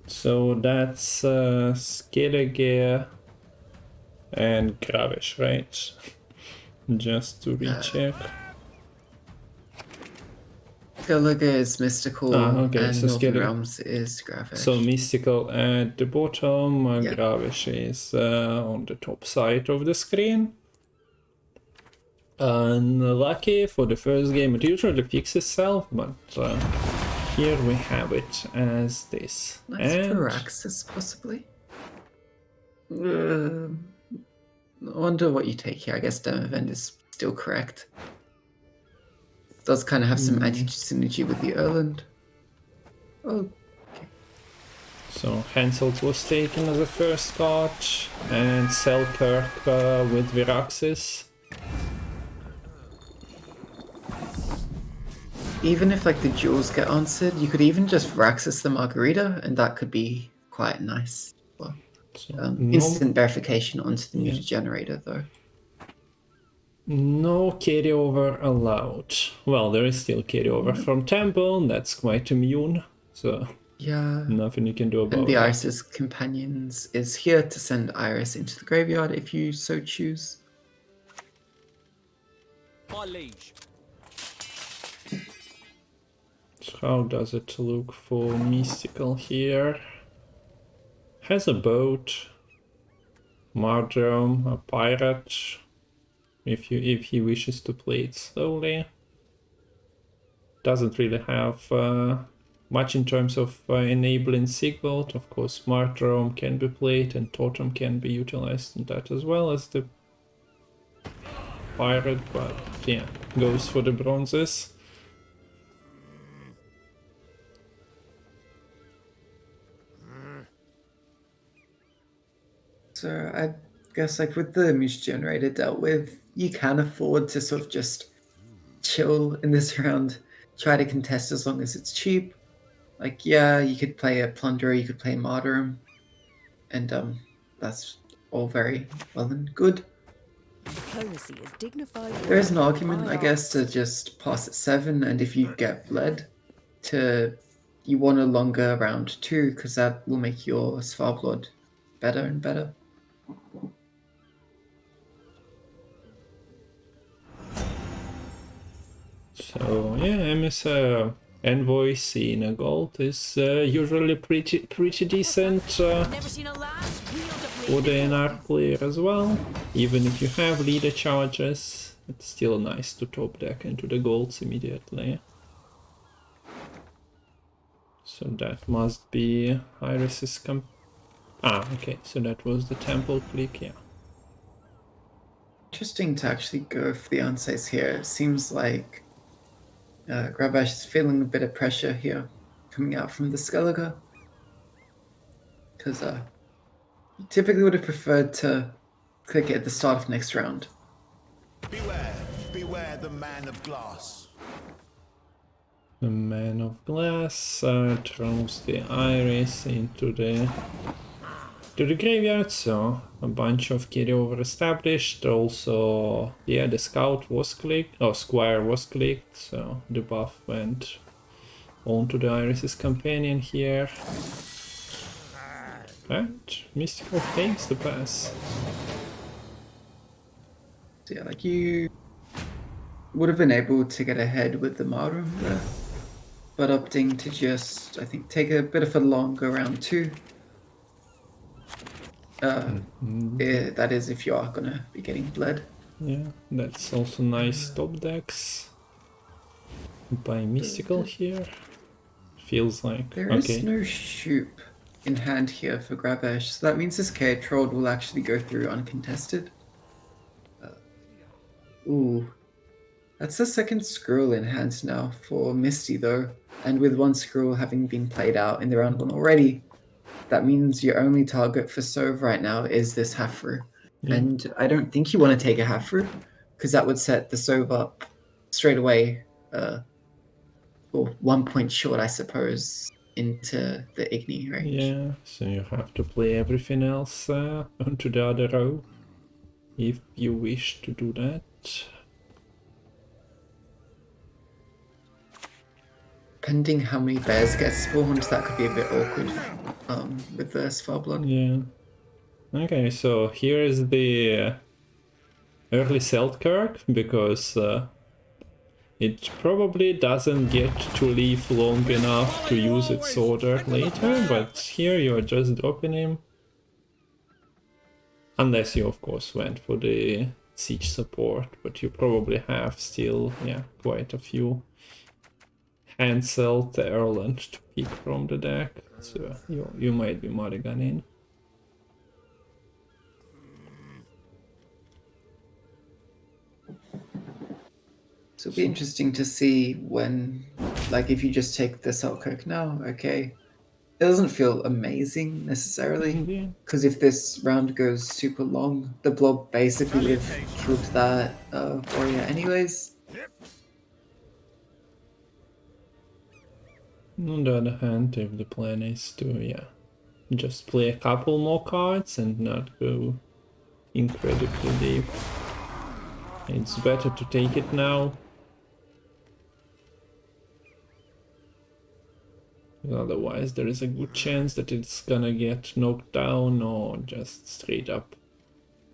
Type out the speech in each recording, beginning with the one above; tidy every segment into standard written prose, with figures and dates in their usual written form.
So that's Skelegir and Gravesh, right? Just to recheck. Gallagher is Mystical, Okay, and so Northern Skelegir. Realms is Gravesh. So Mystical at the bottom, Yeah. Gravesh is on the top side of the screen. Unlucky for the first game, it usually fixes itself, but here we have it as this. Nice and Firaxis, possibly. I wonder what you take here. I guess Demovend is still correct. Does kind of have some anti-synergy with the Erland. Oh, So Hansel was taken as a first card, and Selkirk with Viraxis. even if like the jewels get answered, you could even just Firaxis the Margarita, and that could be quite nice. Well, So instant verification onto the muted generator, though. No carryover allowed. Well, there is still carryover from Temple, that's quite immune, so yeah, nothing you can do about it. And the Iris's Companions is here to send Iris into the graveyard if you so choose. My liege. So how does it look for Mystical here? Has a boat, Marjoram, a pirate, if he wishes to play it slowly. Doesn't really have much in terms of enabling Sigvald. Of course, Marjoram can be played and Totem can be utilized in that as well as the pirate, but yeah, goes for the bronzes. So I guess like with the Muse Generator dealt with, you can afford to sort of just chill in this round, try to contest as long as it's cheap. Like, yeah, you could play a Plunderer, you could play Martyrum, and that's all very well and good. Diplomacy is dignified. There is an argument, I guess, to just pass at 7, and if you get bled, you want a longer round 2, because that will make your Svarblood better and better. So yeah, MS Envoy in a gold is usually pretty decent for the NR player as well. Even if you have leader charges, it's still nice to top deck into the golds immediately. So that must be Iris's okay, so that was the temple click, yeah. Interesting to actually go for the Unsays here. It seems like Gravesh is feeling a bit of pressure here coming out from the Skellige. Because you typically would have preferred to click it at the start of next round. Beware the man of glass. The man of glass throws the iris into the graveyard, so a bunch of carryover established. Also, yeah, the scout was clicked, or squire was clicked, so the buff went onto the Iris's companion here. And Mystical takes the pass. So yeah, like you would have been able to get ahead with the Martyrum there, but opting to just, I think, take a bit of a longer round 2. Yeah, that is if you are gonna be getting bled. Yeah, that's also nice top decks by Mystical here. Feels like There is no Shupe in hand here for Gravesh, so that means this K-Troll will actually go through uncontested. Ooh. That's the second Skrull in hand now for Misty, though, and with one Skrull having been played out in the round 1 already, that means your only target for Sove right now is this Hafru. And I don't think you want to take a Hafru, because that would set the Sove up straight away, or 1 point short, I suppose, into the Igni range. Yeah, so you have to play everything else onto the other row, if you wish to do that. depending how many bears get spawned, that could be a bit awkward with the Svarblood. Yeah. Okay, so here is the early Selkirk, because it probably doesn't get to live long enough to use its order later, but here you're just dropping him. Unless you, of course, went for the siege support, but you probably have still, yeah, quite a few Hansel Erland to pick from the deck, so you might be mulliganing. So it'll be interesting to see when, like, if you just take the Selkirk now, okay. It doesn't feel amazing necessarily, because if this round goes super long, the blob basically would have killed that warrior anyways. On the other hand, if the plan is to, yeah, just play a couple more cards and not go incredibly deep, it's better to take it now. Otherwise, there is a good chance that it's gonna get knocked down or just straight up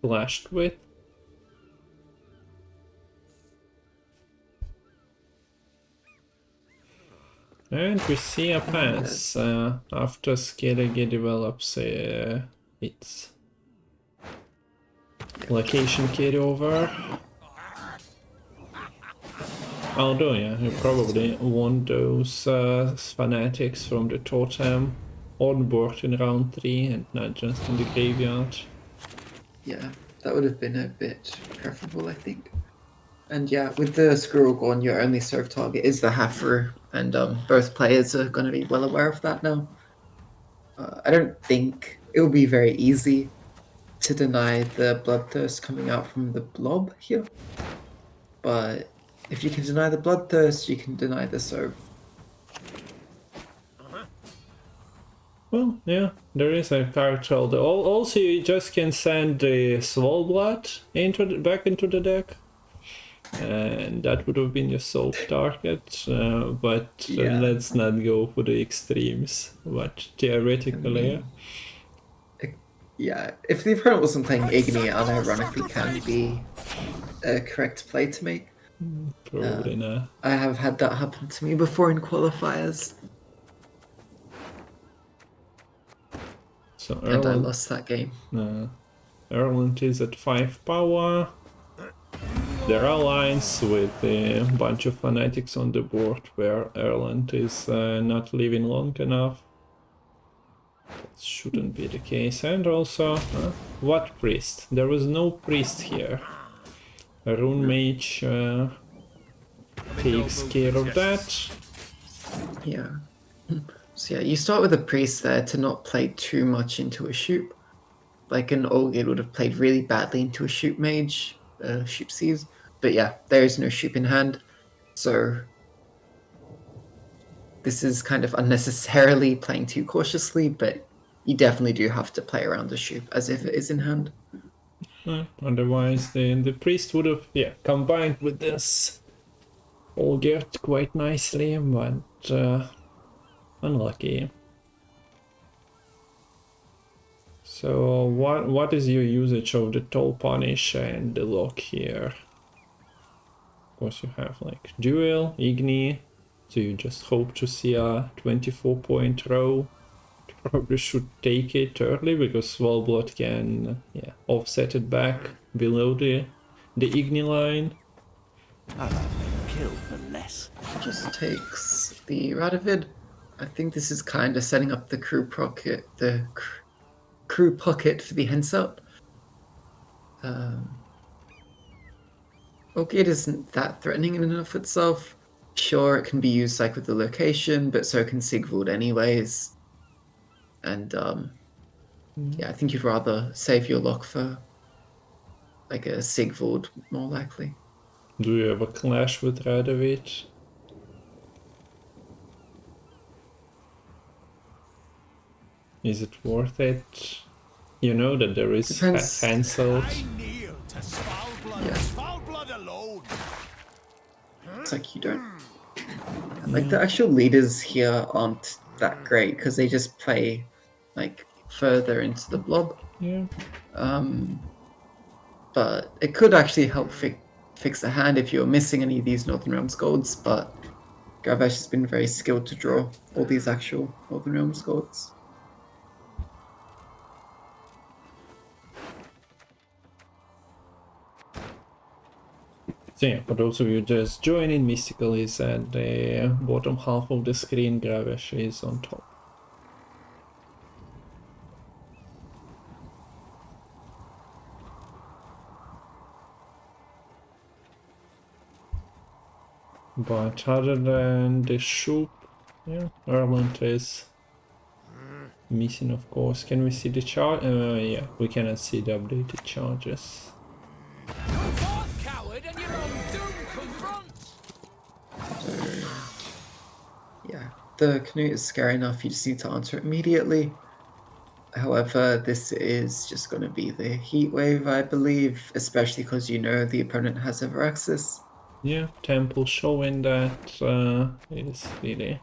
clashed with. And we see a pass after Skellige develops its location carryover. Although, yeah, you probably want those fanatics from the totem on board in round 3 and not just in the graveyard. Yeah, that would have been a bit preferable, I think. And yeah, with the Squirrel gone, your only serve target is the Haffer, and both players are going to be well aware of that now. I don't think it will be very easy to deny the Bloodthirst coming out from the blob here, but if you can deny the Bloodthirst, you can deny the serve. Well, yeah, there is a card hold. Also, you just can send the Svalblood back into the deck. And that would have been your sole target, but Yeah. let's not go for the extremes. But theoretically, Yeah, if the opponent wasn't playing Igni, unironically can be a correct play to make. probably not. I have had that happen to me before in qualifiers, So and I lost that game. Erland is at 5 power. There are lines with a bunch of fanatics on the board where Erland is not living long enough. That shouldn't be the case. And also, what priest? There was no priest here. A rune mage takes care of that. Yeah. So yeah, you start with a priest there to not play too much into a Shupe. Like an Olgid would have played really badly into a Shupe mage, Shupe Seas. But yeah, there is no Shupe in hand. So this is kind of unnecessarily playing too cautiously, but you definitely do have to play around the Shupe as if it is in hand. Otherwise, the priest would have, yeah, combined with this Olgert quite nicely, but unlucky. So what is your usage of the Toll Punish and the lock here? Of course, you have like Duel, Igni, so you just hope to see a 24-point row. Probably should take it early because Svalblood can, yeah, offset it back below the Igni line. Kill for less. Just takes the Radovid. I think this is kind of setting up the crew pocket, crew pocket for the Henselt. Okay, it isn't that threatening in and of itself. Sure, it can be used like with the location, but so can Sigvald anyways. And yeah, I think you'd rather save your lock for like a Sigvald, more likely. Do you have a clash with Radovid? Is it worth it? You know that there is Depends. Hansel. I kneel to Svalblood. Yeah. Svalblood alone. It's like you don't. like the actual leaders here aren't that great because they just play like further into the blob. Yeah. But it could actually help fix the hand if you're missing any of these Northern Realms golds, but Gravesh has been very skilled to draw all these actual Northern Realms golds. So yeah, for those of you just joining, Mistikal is at the bottom half of the screen, Gravesh is on top. But other than the Shupe, yeah, Erland is missing, of course. Can we see the chart? Yeah, we cannot see the updated charges. Yeah, the Canute is scary enough, you just need to answer it immediately. However, this is just going to be the heat wave, I believe, especially because you know the opponent has Everaxis. Yeah, Temple showing that is really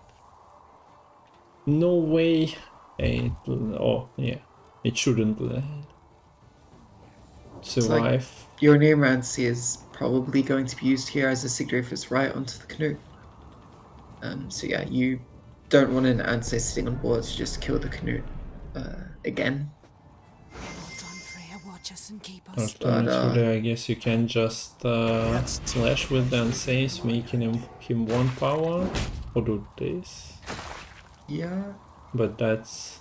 no way it, oh yeah, it shouldn't survive. Your Neomancy is probably going to be used here as a Sigdrifer's right onto the Canute. So yeah, you don't want an Answer sitting on board to just kill the Canute again. I guess you can just slash with the Unsays, making him 1 power, or do this. Yeah. But that's...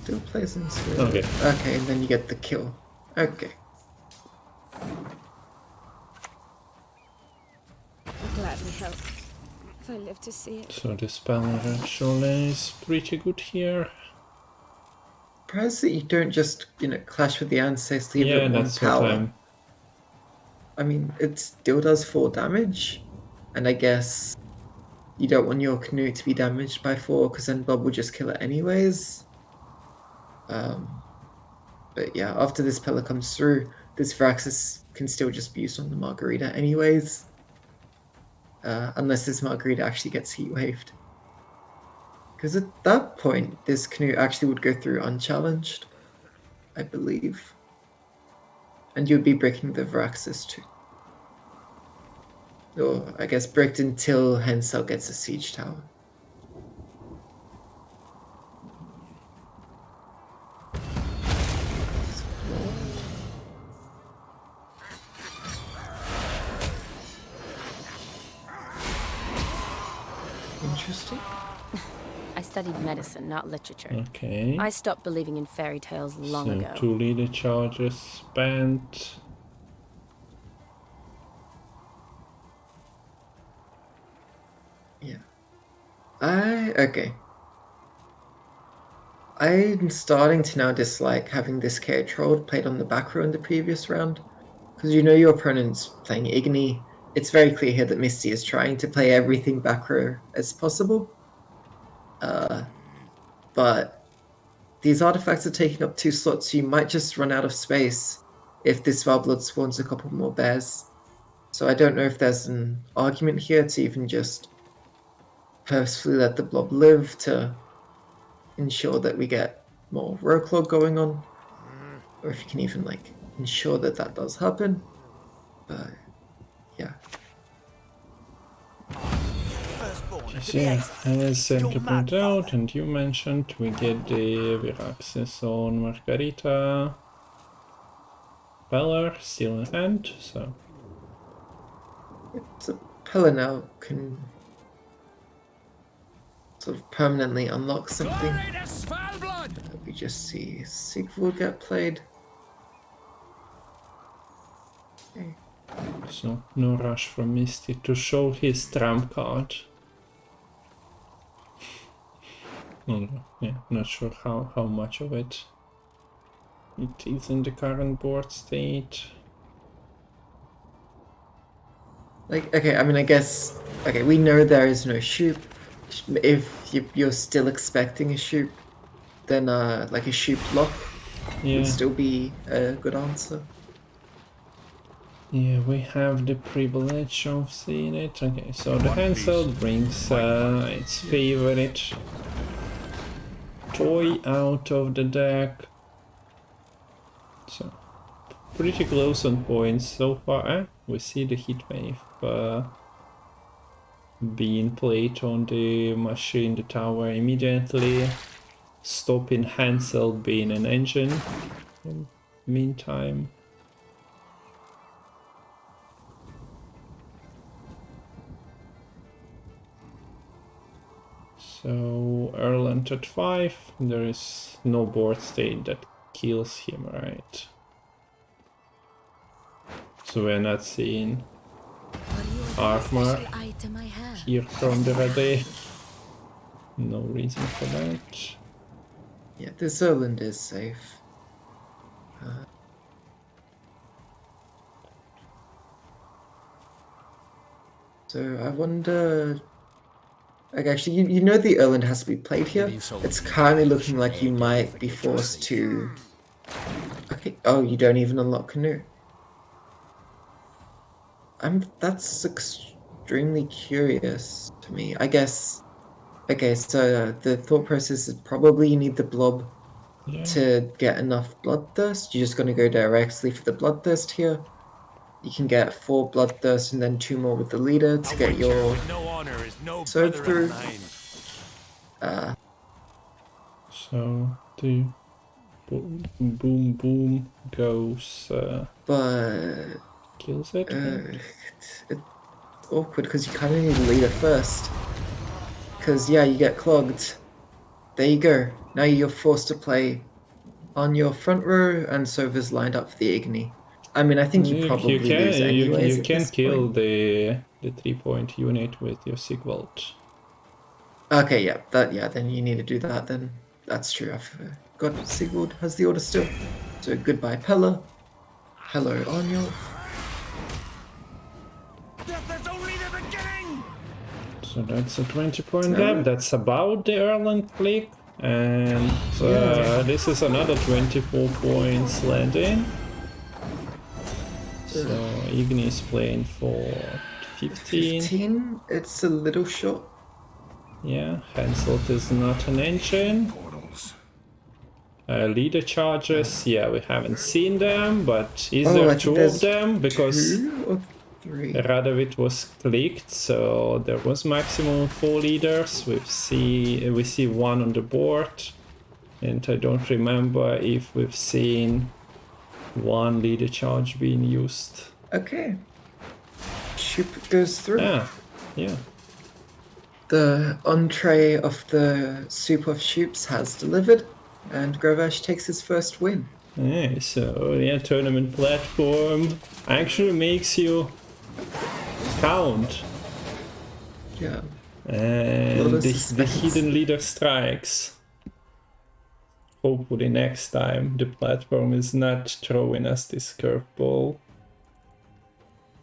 Still plays into... Okay. Okay, and then you get the kill. Okay. I'll gladly help, if I live to see it. So the spell actually is pretty good here. Surprised that you don't just, clash with the Ancestors, leave it 1 power. I mean, it still does 4 damage, and I guess you don't want your Canute to be damaged by 4, because then Bob will just kill it anyways. But yeah, after this pillar comes through, this Veraxis can still just be used on the Margarita anyways. Unless this Margarita actually gets heat waved. Because at that point, this Canute actually would go through unchallenged, I believe. And you'd be breaking the Veraxis too. Or, I guess, bricked until Hensel gets a siege tower. Interesting. I studied medicine, not literature. Okay. I stopped believing in fairy tales long ago. 2 leader charges spent. Yeah. Okay. I'm starting to now dislike having this KO troll played on the back row in the previous round. Because you know your opponent's playing Igni. It's very clear here that Misty is trying to play everything back row as possible. But these artifacts are taking up 2 slots, so you might just run out of space if this Valblood spawns a couple more bears. So I don't know if there's an argument here to even just purposefully let the blob live to ensure that we get more Rowclaw going on. Or if you can even, ensure that that does happen. But, yeah. So yeah, as Santa pointed out and you mentioned, we get the Veraxis on Margarita. Peller still in hand, so... So Peller now can sort of permanently unlock something. We just see Sigvald get played. Okay. So no rush from Misty to show his trump card. Yeah, not sure how much of it is in the current board state. Okay, I mean, I guess, we know there is no Shupe. If you're still expecting a Shupe, then, a Shupe lock would still be a good answer. Yeah, we have the privilege of seeing it. Okay, so the Hansel brings its favorite toy out of the deck. So, pretty close on points so far. We see the heatwave being played on the machine, the tower immediately, stopping Hansel being an engine. Meantime. So Erland at 5, there is no board state that kills him, right? So we're not seeing armor here from the Rade. No reason for that. Yeah, this Erland is safe. So I wonder... Like, actually, you know the Erland has to be played here. It's currently looking like you might be forced to... Okay, oh, you don't even unlock Canoe. That's extremely curious to me. I guess... Okay, so the thought process is probably you need the blob to get enough bloodthirst. You're just going to go directly for the bloodthirst here. You can get 4 bloodthirst and then 2 more with the leader to get your serve through. So the boom boom goes But kills it. it's awkward because you kind of need the leader first. Because yeah, you get clogged. There you go. Now you're forced to play on your front row, and Sova's lined up for the Igni. I mean, I think you probably lose anyways. You can this kill point. the 3-point unit with your Sigvald. Okay, yeah, then you need to do that. Then that's true. I forgot Sigvald has the order still. So goodbye, Pella. Hello, Onyo. Death is only the beginning! So that's a 20-point gap. That's about the Erland click. And this is another 24 points landing. So Igni is playing for 15. 15? It's a little short. Yeah, Hansel is not an engine. Leader charges, yeah, we haven't seen them, but is there 2 of them? Because 2 or 3? Radovid was clicked, so there was maximum 4 leaders. We see 1 on the board, and I don't remember if we've seen 1 leader charge being used. Okay. Shupe goes through. Yeah. The entree of the soup of Shupes has delivered, and Gravesh takes his first win. Yeah, so yeah, tournament platform actually makes you count. Yeah. And the hidden leader strikes. Hopefully next time the platform is not throwing us this curveball.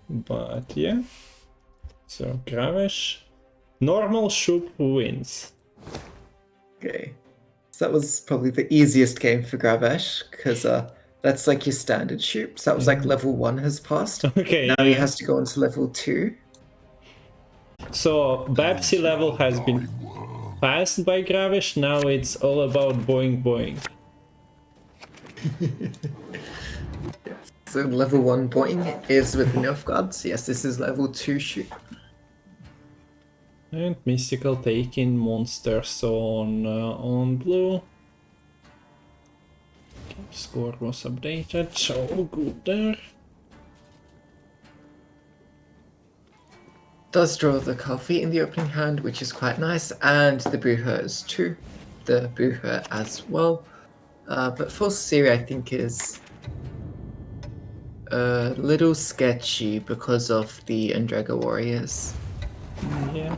But yeah. So Gravesh. Normal Shupe wins. Okay. So that was probably the easiest game for Gravesh, because that's like your standard Shupe. So that was like level 1 has passed. Okay. Now he has to go on to level 2. So Babsy level has been passed by Gravesh, now it's all about boing boing. So level 1 boing is with Nilfgaard. So yes, this is level 2 Shupe. And Mistikal taking monsters on blue. Okay, score was updated, so good there. Does draw the coffee in the opening hand, which is quite nice, and the Buha is 2. The Buha as well. But full Siri I think is a little sketchy because of the Andrega warriors. Yeah.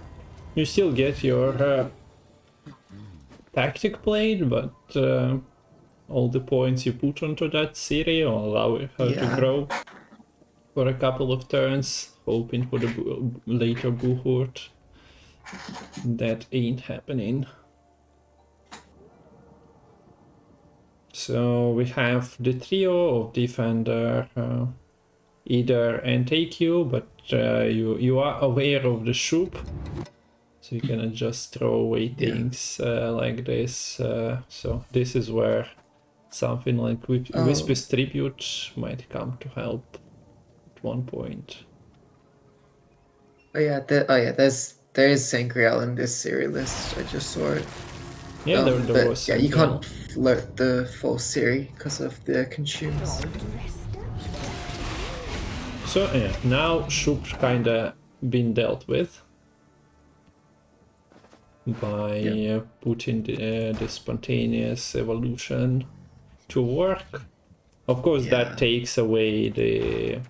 You still get your tactic played, but all the points you put onto that city will allow her to grow for a couple of turns, hoping for the later Buhurt. That ain't happening. So we have the trio of Defender, Idr and AQ, but you are aware of the Shupe, so you cannot just throw away things like this. So this is where something like Whisper's Tribute might come to help at one point. Oh yeah, there is Sangreal in this series list. I just saw it. Yeah, there was. Yeah, you can't float the full series because of the consumes. So yeah, now Shupe kinda been dealt with by putting the spontaneous evolution to work. Of course, that takes away the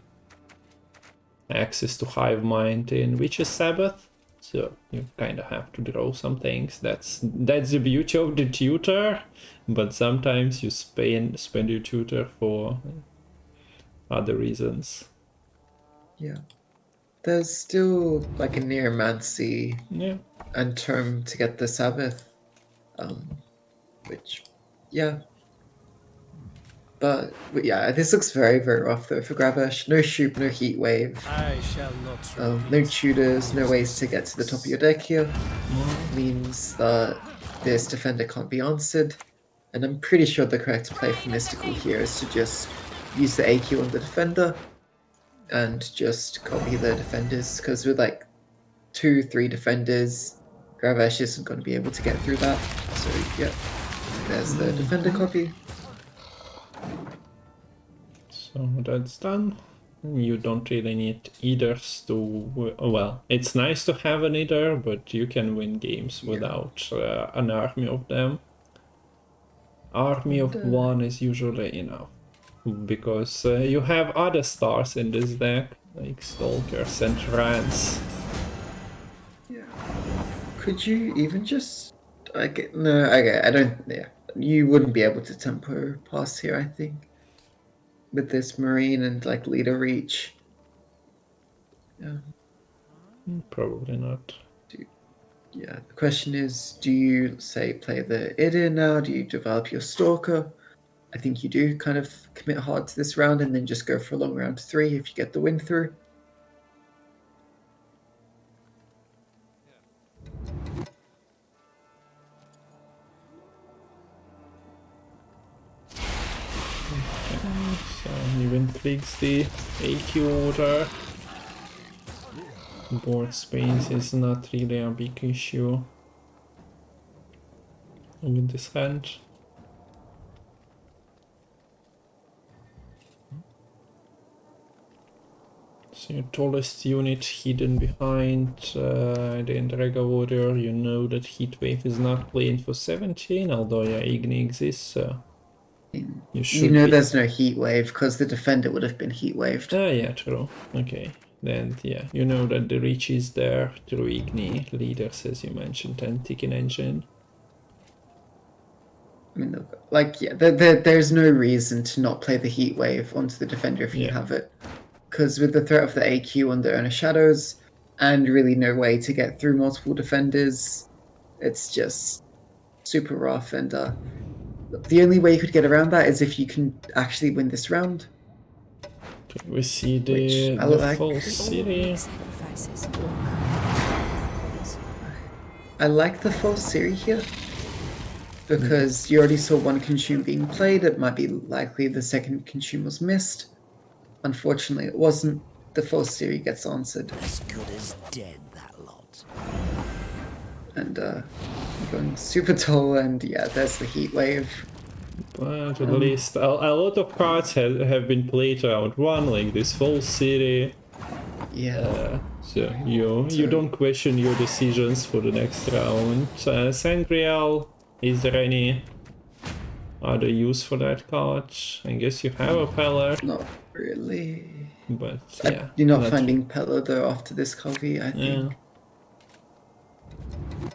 access to Hive Mind in Witch's Sabbath, so you kind of have to draw some things. That's the beauty of the tutor, but sometimes you spend your tutor for other reasons. Yeah. There's still like a Neomancy and Term to get the Sabbath. Which, yeah. But yeah, this looks very, very rough though for Gravesh. No Shupe, no Heat Wave. I shall not No tutors, no ways to get to the top of your deck here. Means that this defender can't be answered. And I'm pretty sure the correct play for Mystical here is to just use the AQ on the defender and just copy the defenders, because with like 2-3 defenders, Gravesh isn't going to be able to get through that. So yeah, there's the defender copy. So that's done. You don't really need Idrs to... Well, it's nice to have an Idr, but you can win games without an army of them. Army of one is usually enough, because you have other stars in this deck, like Stalkers and Rants. Yeah. Could you even just... No, okay, I don't... Yeah. You wouldn't be able to tempo pass here, I think. With this Marine and like Leader Reach. Yeah. Probably not. Yeah, the question is, do you, say, play the Idr now? Do you develop your Stalker? I think you do kind of commit hard to this round and then just go for a long round 3 if you get the win through. So even clicks the AQ order. Board space is not really a big issue with this hand. So your tallest unit hidden behind the Endrega Warrior. You know that Heatwave is not playing for 17, although yeah, Igni exists, so you know there's no Heat Wave because the defender would have been Heat Waved. Yeah, true. Okay. Then, yeah, you know that the reach is there through Igni, leaders, as you mentioned, and Ticking Engine. I mean, like, yeah, there's no reason to not play the Heat Wave onto the defender if you have it. Because with the threat of the AQ on the Owner Shadows, and really no way to get through multiple defenders, it's just super rough. And the only way you could get around that is if you can actually win this round. We see the full city. I like the full series here because you already saw one consume being played. It might be likely the second consume was missed. Unfortunately, it wasn't. The full series gets answered. As good as dead, that lot. And going super tall, and yeah, there's the Heat Wave. But at least a lot of cards have been played round 1, like this full city. Yeah. So you don't question your decisions for the next round. Sangreal, is there any other use for that card? I guess you have a Peller. Not really. But yeah. You're not finding Peller though after this copy, I think. Yeah.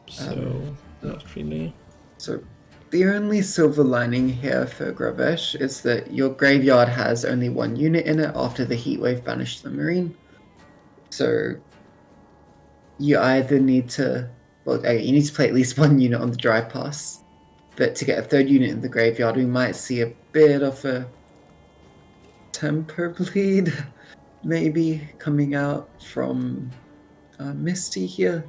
So, not really. So, the only silver lining here for Gravesh is that your graveyard has only one unit in it after the Heatwave banished the Marine. So, you either need to... Well, you need to play at least one unit on the Dry Pass. But to get a third unit in the graveyard, we might see a bit of a tempo bleed. maybe coming out from Misty here,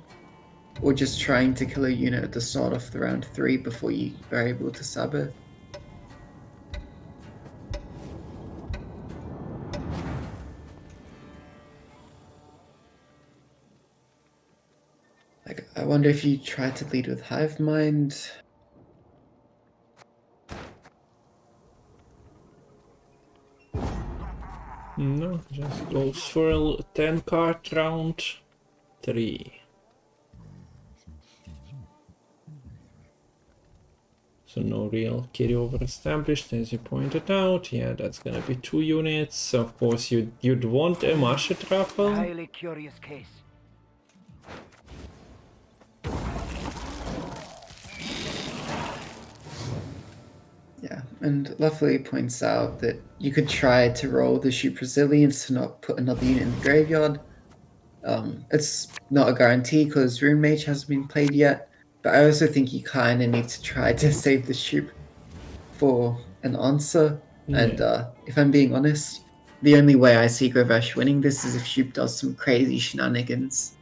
or just trying to kill a unit at the start of the round 3 before you are able to Sabbath. Like, I wonder if you try to lead with Hive Mind. No, just goes for a 10 card round 3. So no real carryover established, as you pointed out. Yeah, that's gonna be 2 units. Of course, you'd want a Masha Truffle. Highly curious case. Yeah, and Lovely points out that you could try to roll the Shupe Resilience to not put another unit in the graveyard. It's not a guarantee because Rune Mage hasn't been played yet, but I also think you kind of need to try to save the Shupe for an answer. Yeah. And if I'm being honest, the only way I see Gravesh winning this is if Shupe does some crazy shenanigans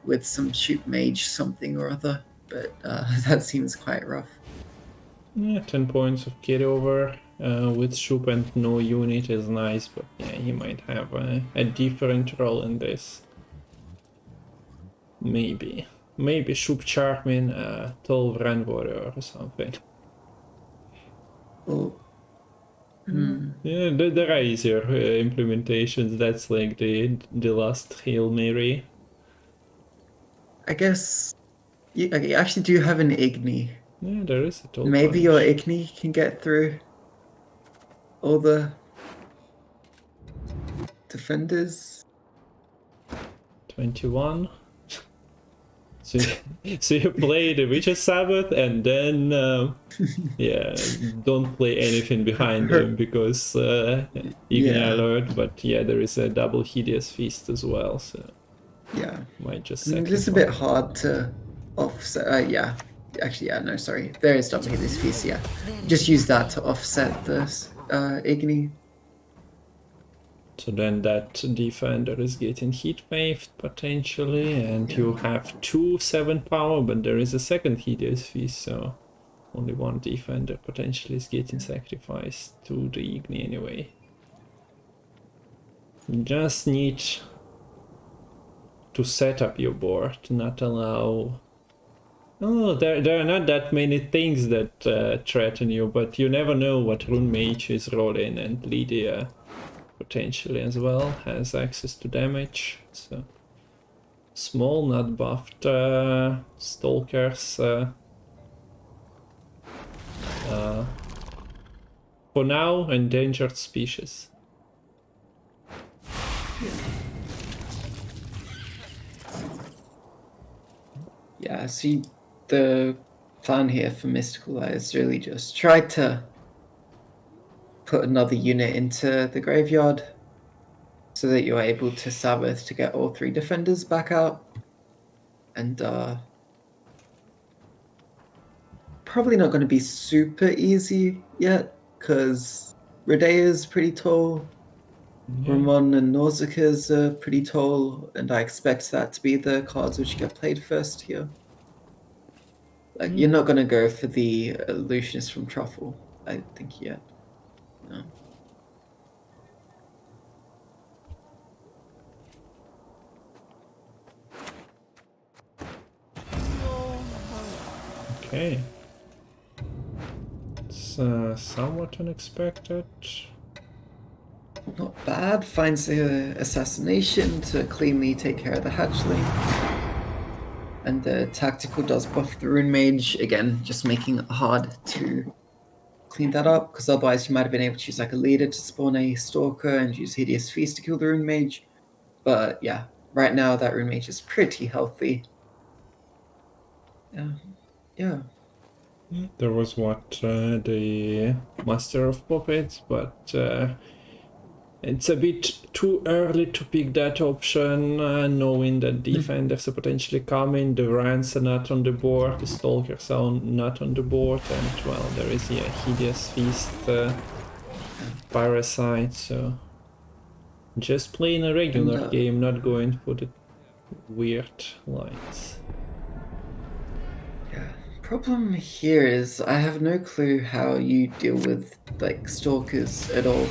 with some Shupe Mage something or other, but that seems quite rough. Yeah, 10 points of carryover with Shupe and no unit is nice, but yeah, he might have a different role in this. Maybe Shupe Charming, 12 Ren Warrior or something. Oh. Yeah, there are easier implementations. That's like the last Hail Mary. I guess you actually do have an Igni. Yeah, there is a total Maybe bunch. your Igni can get through all the defenders. 21. So you play the Witcher Sabbath and then yeah, don't play anything behind them because Igni Yeah. alert, but yeah, there is a double Hideous Feast as well, so Yeah. might just I mean, it is a bit hard to offset. Yeah. Actually, yeah, no, sorry. There is double Hideous Feast, yeah. Just use that to offset this Igni. So then that defender is getting heat waved potentially, and you have 2 7 power, but there is a second Hideous Feast, so only one defender potentially is getting sacrificed to the Igni anyway. You just need to set up your board, not allow... Oh, there are not that many things that threaten you, but you never know what Rune Mage is rolling, and Lydia potentially as well has access to damage. So small, not buffed stalkers. For now, endangered species. Yeah, see, the plan here for Mystical is really just try to put another unit into the graveyard so that you're able to Sabbath to get all 3 defenders back out. And probably not going to be super easy yet because Redea's pretty tall. Ramon and Nausicaa's are pretty tall, and I expect that to be the cards which get played first here. Like, you're not going to go for the Lucianus from Truffle, I think, yet. No. Okay. It's somewhat unexpected. Not bad. Finds the assassination to cleanly take care of the hatchling. And the tactical does buff the Rune Mage, again, just making it hard to clean that up, because otherwise you might have been able to use like a leader to spawn a Stalker and use Hideous Feast to kill the Rune Mage. But yeah, right now that Rune Mage is pretty healthy. Yeah. There was the Master of Puppets, but it's a bit too early to pick that option, knowing that defenders are potentially coming, the Rans are not on the board, the Stalkers are not on the board, and well, there is a Hideous Feast Parasite, so Just playing a regular And, game, not going for the weird lines. Yeah. Problem here is I have no clue how you deal with like stalkers at all.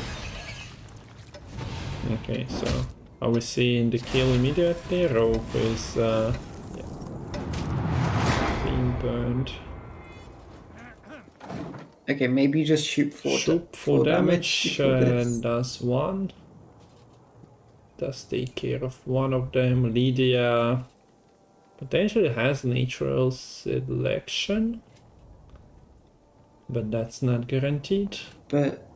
Okay, so are we seeing the kill immediately? Rope is being burned. Okay, maybe you just shoot Shupe for for damage before this. does one. Does take care of one of them. Lydia potentially has natural selection, but that's not guaranteed. But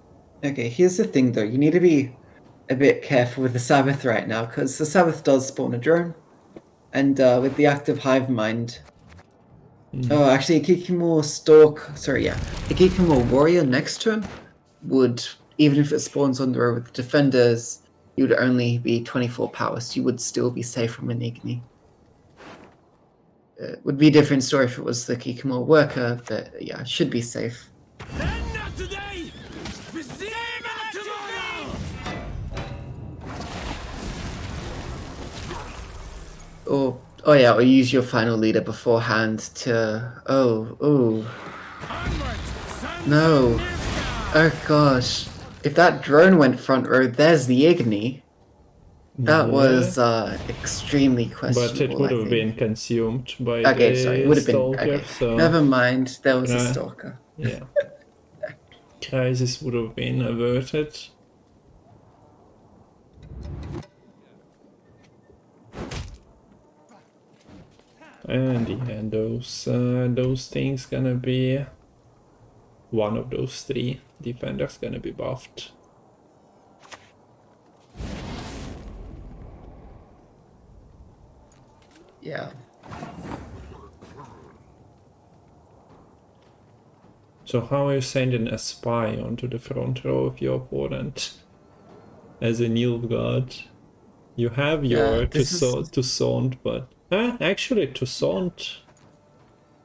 okay, here's the thing though. You need to be a bit careful with the Sabbath right now because the Sabbath does spawn a drone, and with the active hive mind. Oh, actually, a Kikimor a Kikimor warrior next to him would, even if it spawns on the road with defenders, you would only be 24 power, so you would still be safe from an Igni. It would be a different story if it was the Kikimor worker, but yeah, it should be safe. Not today! Receive it tomorrow! Or use your final leader beforehand to. No. Oh gosh. If that drone went front row, there's the Igni. That was extremely questionable. But it would have been consumed by it would have been. stalker, Okay. so Never mind, there was a stalker. yeah. Crisis would have been averted. And yeah, those things gonna be one of those three defenders gonna be buffed. Yeah. So how are you sending a spy onto the front row of your opponent as a Nilfgaard? You have your Toussaint, but actually Toussaint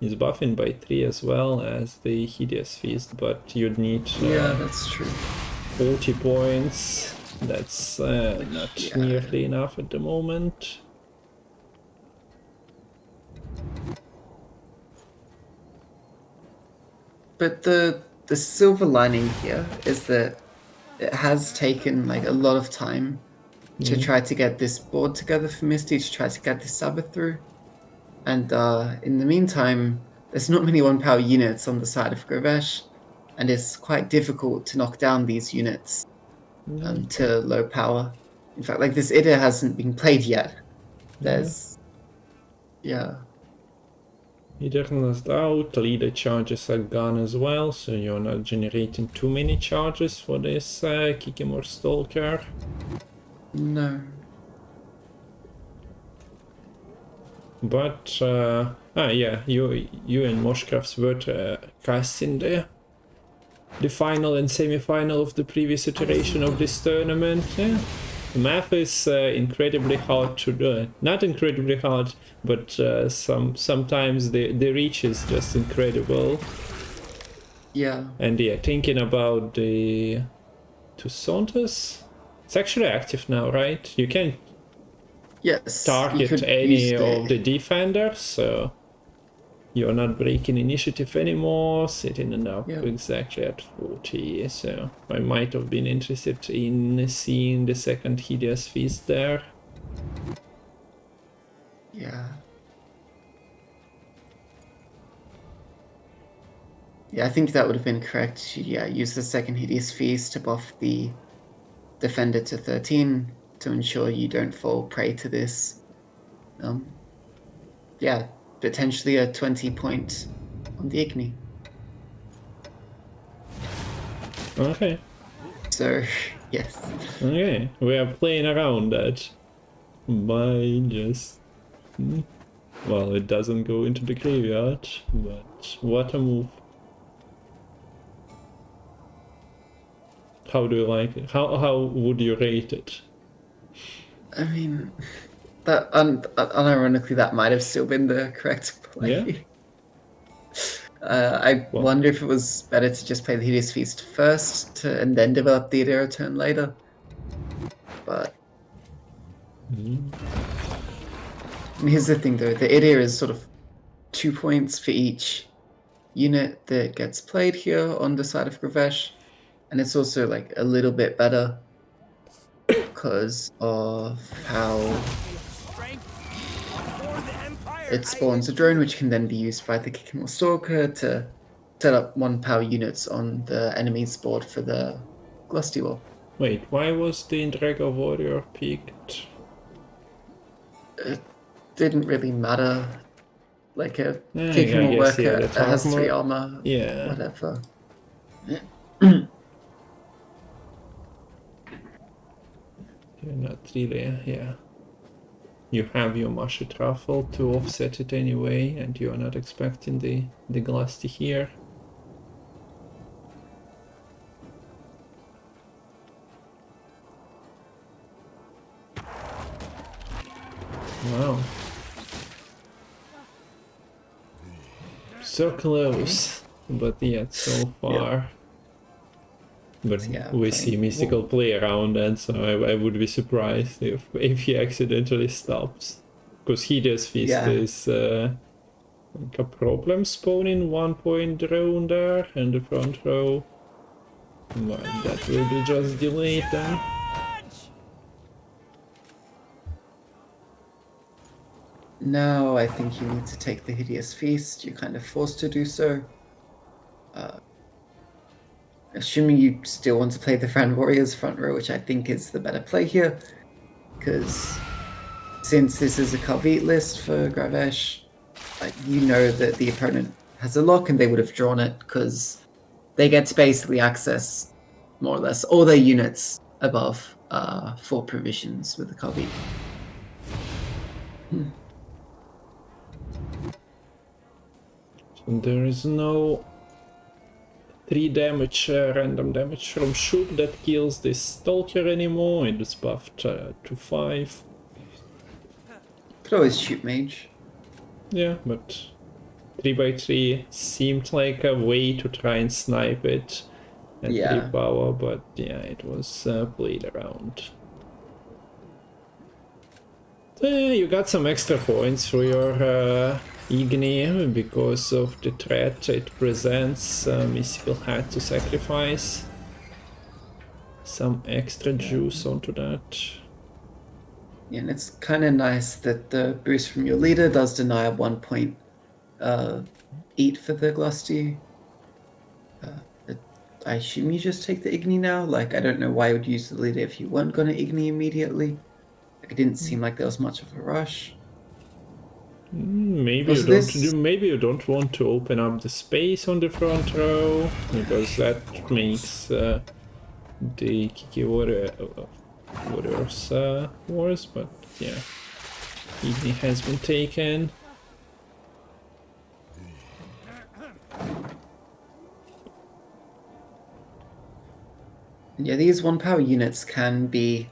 is buffing by 3 as well as the Hideous Feast, but you'd need that's true. 40 points. That's not nearly enough at the moment. But the silver lining here is that it has taken like a lot of time to try to get this board together for Misty, to try to get this Sabbath through. And in the meantime, there's not many 1-power units on the side of Gravesh, and it's quite difficult to knock down these units to low power. In fact, like this Idr hasn't been played yet. There's... Idr lost out, leader charges are gone as well, so you're not generating too many charges for this Kikimor Stalker. No. But, you and Moshkrafts were casting the final and semi-final of the previous iteration of this tournament. Yeah. The map is incredibly hard to do. Not incredibly hard, but sometimes the reach is just incredible. Yeah. And yeah, thinking about the Toussaintes, it's actually active now, right? You can target any of the defenders, so you're not breaking initiative anymore, sitting up exactly at 40, so I might have been interested in seeing the second Hideous Feast there. Yeah. Yeah, I think that would have been correct. Use the second Hideous Feast to buff the defender to 13 to ensure you don't fall prey to this. Potentially a 20 point on the Igni. Okay. So, yes. Okay, we are playing around that by just... Well, it doesn't go into the graveyard, but what a move. How do you like it? How would you rate it? I mean, that unironically, that might have still been the correct play. Yeah. Wonder if it was better to just play the Hideous Feast first and then develop the Idr turn later. But here's the thing, though: the Idr is sort of 2 points for each unit that gets played here on the side of Gravesh, and it's also like a little bit better because of how it spawns a drone, which can then be used by the Kikimor Stalker to set up 1 power units on the enemy's board for the Glusty Wall. Wait, why was the Drago Warrior picked? It didn't really matter. Like a I Kikimor guess, worker yeah, the that has 3 armor- armor, Yeah. whatever. You're not really, yeah. You have your Masha Truffle to offset it anyway, and you are not expecting the Glusty here. Wow. So close, but yet so far. But Yeah, we see Mystical play around, and so I would be surprised if he accidentally stops. Because Hideous Fist Yeah. is like a problem spawning 1 point drone there in the front row. Well, that will be just delayed then. Now I think you need to take the Hideous Feast. You're kind of forced to do so. Assuming you still want to play the Friend Warriors front row, which I think is the better play here. Because since this is a Khajiit list for Gravesh, like, you know that the opponent has a lock and they would have drawn it because they get to basically access more or less all their units above 4 provisions with the Khajiit. So there is no 3 damage, random damage from Shupe that kills this Stalker anymore. It is buffed to 5. Could always shoot Mage. Yeah, but 3x3 seemed like a way to try and snipe it at 3 power, but yeah, it was played around. You got some extra points for your Igni because of the threat it presents. Mystical had to sacrifice some extra juice onto that. Yeah, and it's kind of nice that the boost from your leader does deny a 1 point eat for the Glusty. I assume you just take the Igni now? Like, I don't know why you would use the leader if you weren't going to Igni immediately. Like, it didn't seem like there was much of a rush. Maybe Was you don't this- maybe you don't want to open up the space on the front row, because that makes the Kiki Warriors worse, but yeah. Igni has been taken. Yeah, these 1 power units can be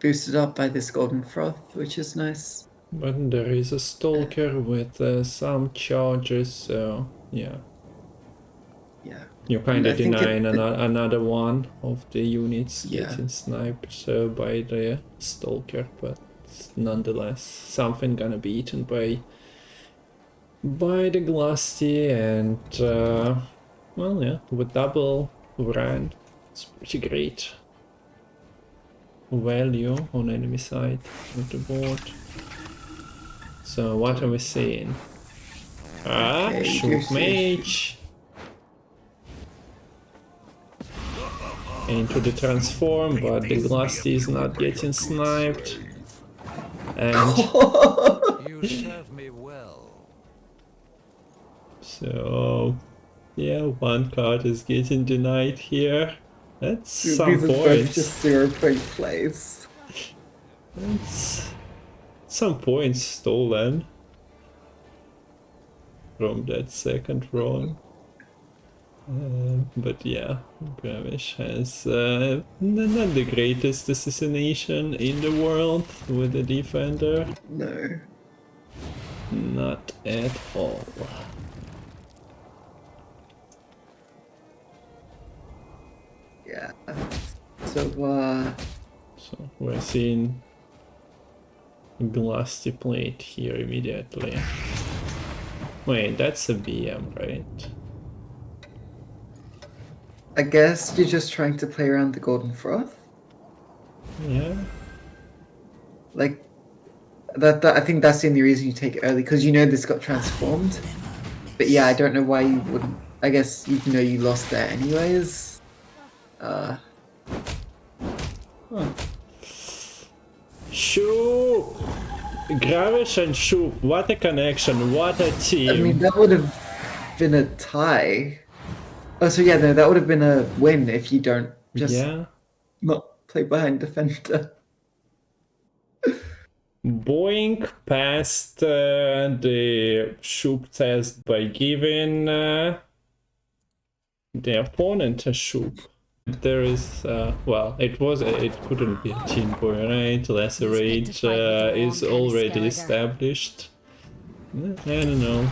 boosted up by this Golden Froth, which is nice. But there is a Stalker with some charges, so yeah. Yeah. You kind And I of think denying another one of the units Yeah. getting sniped by the Stalker, but nonetheless, something gonna be eaten by the Glusty, and well, yeah, with double Vran, it's pretty great value on enemy side of the board. So what are we seeing? Okay, Shupe juicy. Mage into the transform, but the Glusty is not getting sniped. And You serve me well. so yeah, 1 card is getting denied here. That's These some are both points. just 0-point plays. That's some points stolen from that second run. But yeah, Gravesh has not the greatest assassination in the world with the defender. No. Not at all. Yeah. So, So we're seeing glassy plate here immediately. Wait, that's a BM, right? I guess you're just trying to play around the Golden Froth? Yeah. Like, that I think that's the only reason you take it early, because you know this got transformed. But yeah, I don't know why you wouldn't. I guess you know you lost there anyways. Shupe! Gravesh and Shupe, what a connection, what a team. I mean, that would have been a tie. Oh, so yeah, no, that would have been a win if you don't just not play behind defender. Boeing passed the Shupe test by giving the opponent a Shupe. There is, well, it couldn't be a team boy, right? Lacerate is already established. I don't know.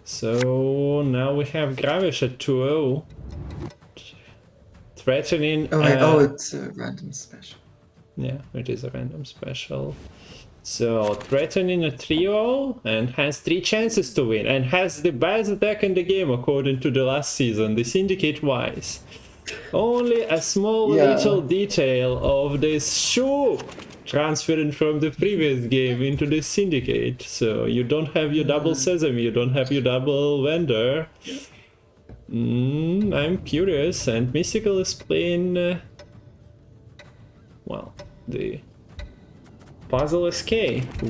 So now we have Gravesh at 2-0. Threatening... it's a random special. Yeah, it is a random special. So, threatening a 3-0 and has 3 chances to win and has the best deck in the game according to the last season, the Syndicate wise. Only a small little detail of this Shupe transferring from the previous game into the Syndicate. So, you don't have your double Sesame, you don't have your double vendor. I'm curious, and Mistikal is playing... well, the Puzzle SK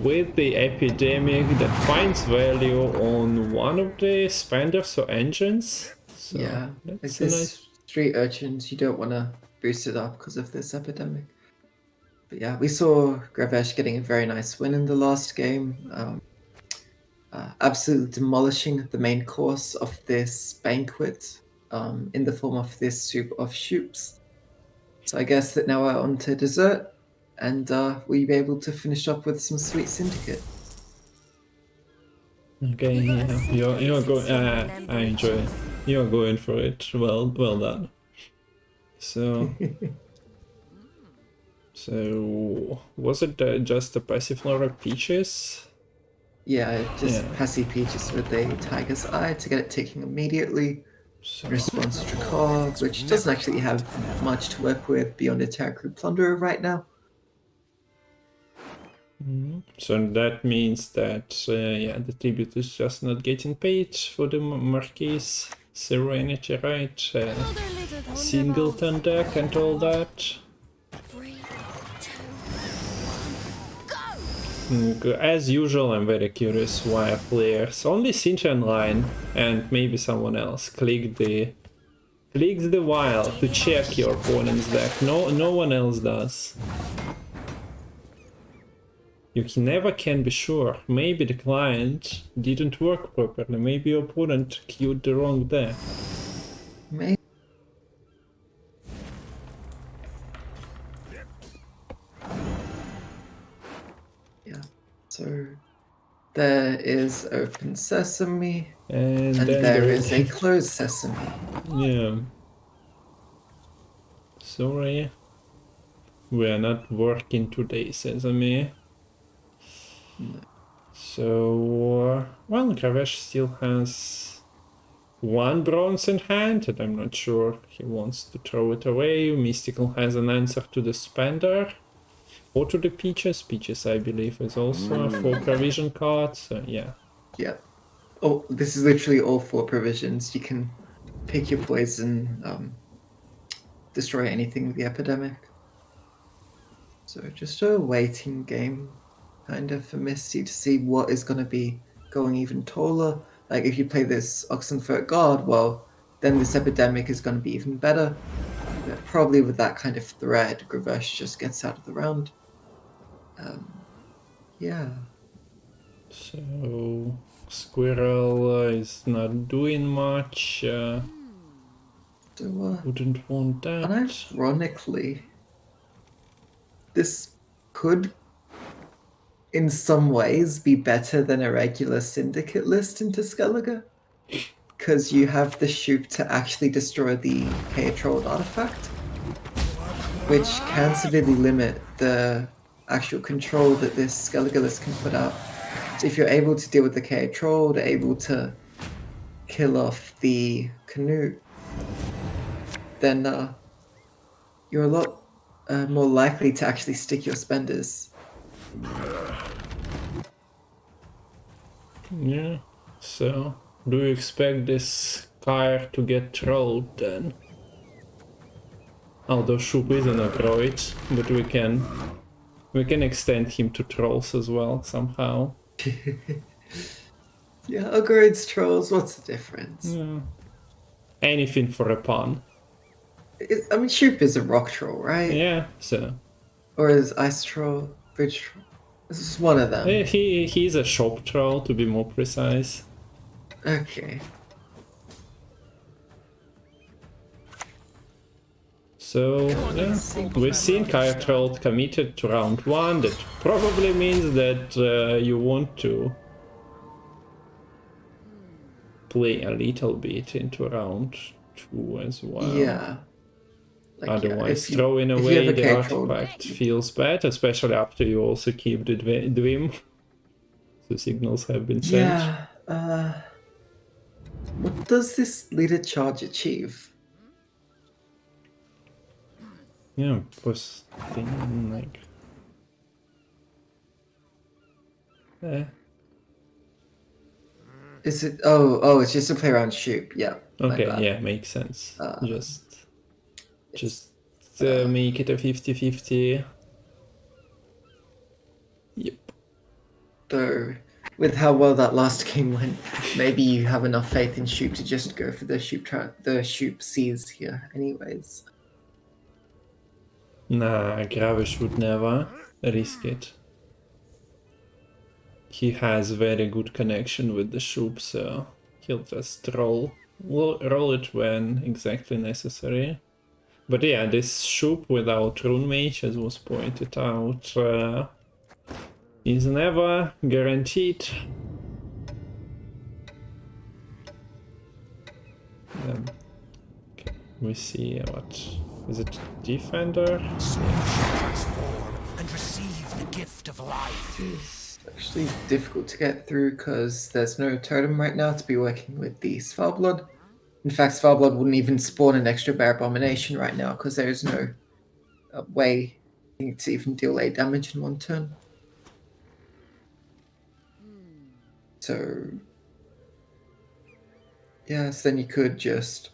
with the Epidemic that finds value on one of the spenders or engines. So yeah, that's like this 3 urchins, you don't want to boost it up because of this Epidemic. But yeah, we saw Gravesh getting a very nice win in the last game. Absolutely demolishing the main course of this banquet in the form of this soup of Shupes. So I guess that now we're on to dessert, and we'll be able to finish up with some sweet Syndicate. Okay, yeah, you're going. I enjoy it. You're going for it. Well done. So, was it just a Passiflora Peaches? Yeah, just Passy Peaches with a Tiger's Eye to get it ticking immediately. Response to Dracog, which doesn't actually have much to work with beyond a Terra Crew Plunderer right now. So that means that, the tribute is just not getting paid for the Marquis Serenity, right? Singleton deck and all that. 3, 2, 1, go! As usual, I'm very curious why players, only Cynthia Online and maybe someone else, click the while to check your opponent's deck. No one else does. You never can be sure. Maybe the client didn't work properly. Maybe your opponent queued the wrong deck. Maybe. Yeah. So there is open sesame, and there is a closed sesame. Yeah. Sorry. We are not working today, Sesame. No. So, well, Gravesh still has 1 bronze in hand, and I'm not sure he wants to throw it away. Mistikal has an answer to the Spender, or to the Peaches. Peaches, I believe, is also a 4 provision card, so yeah. Yeah. Oh, this is literally all 4 provisions. You can pick your poison, destroy anything with the Epidemic. So just a waiting game, kind of, for Misty to see what is going to be going even taller. Like, if you play this Oxenfurt Guard, well, then this Epidemic is going to be even better. But probably with that kind of threat, Gravesh just gets out of the round. Yeah. So, Squirrel is not doing much. Wouldn't want that. Unironically, this could, in some ways, be better than a regular Syndicate list into Skellige, because you have the Shupe to actually destroy the Chaotrolled artifact. which can severely limit the actual control that this Skelligelis can put out. So if you're able to deal with the Chaos Troll, they're able to kill off the Canute, then you're a lot more likely to actually stick your spenders. Yeah. So, do you expect this car to get trolled then? Although Shupe isn't a droid, but we can extend him to trolls as well somehow. Yeah, Ogroids, trolls, what's the difference? Yeah. Anything for a pun. I mean, Shupe is a rock troll, right? Yeah, so Or is ice troll, bridge troll? This is one of them. he's a shop troll to be more precise. Okay. So yeah, we've seen Kaya Troll committed to round 1. That probably means that you want to play a little bit into round 2 as well. Yeah. Like, Otherwise, if you throwing have a away the Chaos Troll, artifact feels bad, especially after you also keep the Dwim. The signals have been sent. Yeah. What does this leader charge achieve? Yeah, was thinking like. Is it? Oh, it's just to play around Shupe. Yeah. my Okay, bad. yeah, makes sense. Just It's- make it a 50-50. Yep. Though, with how well that last game went, maybe you have enough faith in Shupe to just go for the Shupe Seas here, anyways. Nah, Gravesh would never risk it. He has very good connection with the Shupe, so he'll just roll it when exactly necessary. But yeah, this Shupe without Rune Mage, as was pointed out, is never guaranteed. Okay, we see what is it, Defender? Transform and receive the gift of life. It's actually difficult to get through because there's no totem right now to be working with the Svarblood. In fact, Svarblood wouldn't even spawn an extra Bear Abomination right now because there is no way to even deal 8 damage in one turn. So, yes, then you could just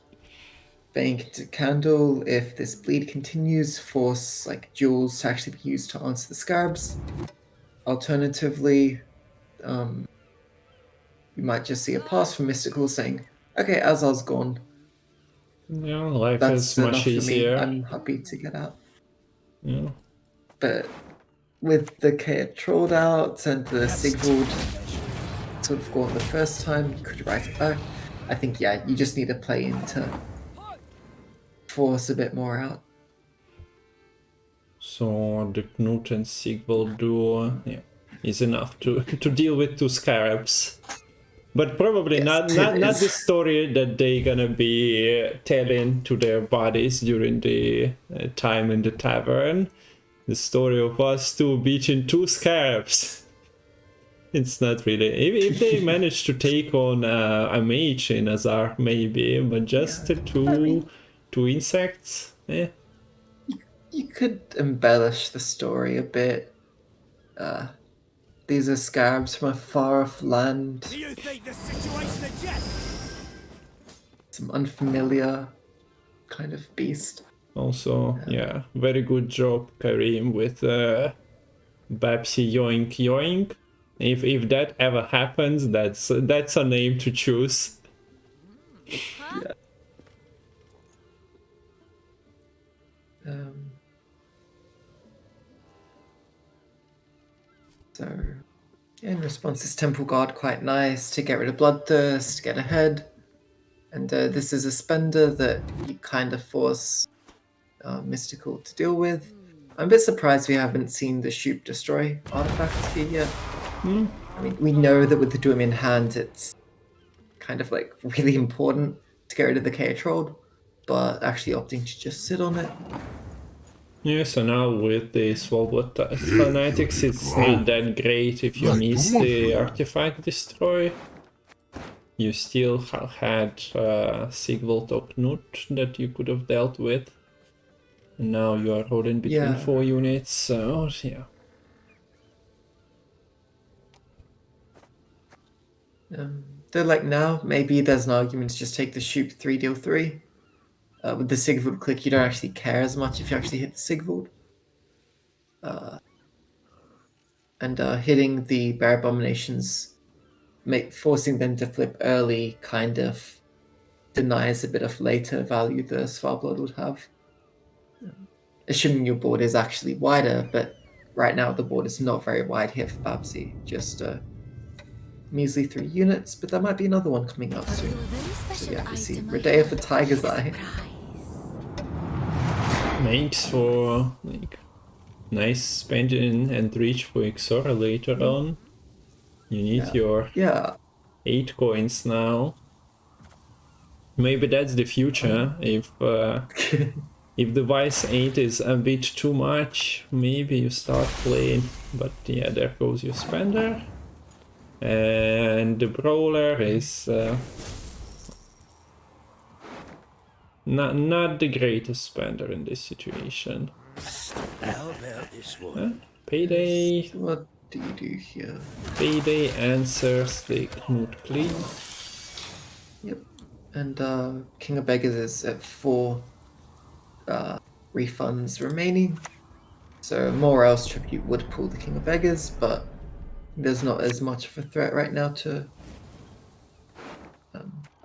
bank into Candle if this bleed continues, force like jewels to actually be used to answer the Scarabs. Alternatively, you might just see a pass from Mystical saying, okay, Azal's gone. Yeah, life That's is enough much for me. easier. I'm happy to get out. Yeah. But with the Chaos trolled out and the Sigvald sort of gone the first time, you could write it back. I think, yeah, you just need to play into force a bit more out. So the Knut and Sigvald duo, yeah, is enough to deal with 2 Scarabs. But probably Yes, not it is. the story that they gonna be telling to their bodies during the time in the tavern. The story of us 2 beating 2 Scarabs. It's not really. If they manage to take on a mage in Azar, maybe, but just two insects, eh? You could embellish the story a bit. These are Scarabs from a far-off land. Do you think the situation is just? Some unfamiliar kind of beast. Also, yeah, very good job, Karim, with Babsy Yoink Yoink. If that ever happens, that's a name to choose. Yeah. So, yeah, in response, is Temple Guard quite nice to get rid of Bloodthirst, get ahead. And this is a spender that you kind of force Mystical to deal with. I'm a bit surprised we haven't seen the Shupe destroy artifacts here yet. I mean, we know that with the Doom in hand, it's kind of like really important to get rid of the Chaos Troll, but actually opting to just sit on it. Yeah, so now with the Swallowblood Fanatics, it's not that great if you miss the Artifact Destroy. You still had Sigvald or Knut that you could have dealt with. And now you are rolling between Yeah. 4 units, so yeah. Though like now, maybe there's an argument to just take the Shupe 3 deal 3. With the Sigvald click, you don't actually care as much if you actually hit the Sigvald. And hitting the Bear Abominations, forcing them to flip early, kind of denies a bit of later value the Svarblood would have. Assuming your board is actually wider, but right now the board is not very wide here for Babsy. Just measly 3 units, but there might be another one coming up soon. So yeah, you see Redea for Tiger's Eye. Makes for like nice spending and reach for Exora later on. You need your 8 coins now. Maybe that's the future. If the Vice 8 is a bit too much, maybe you start playing. But yeah, there goes your spender. And the Brawler is not the greatest spender in this situation. How about this one? Payday. What do you do here? Payday answers the Knut Clean. Yep. And King of Beggars is at 4 refunds remaining. So more else Tribute would pull the King of Beggars, but there's not as much of a threat right now to...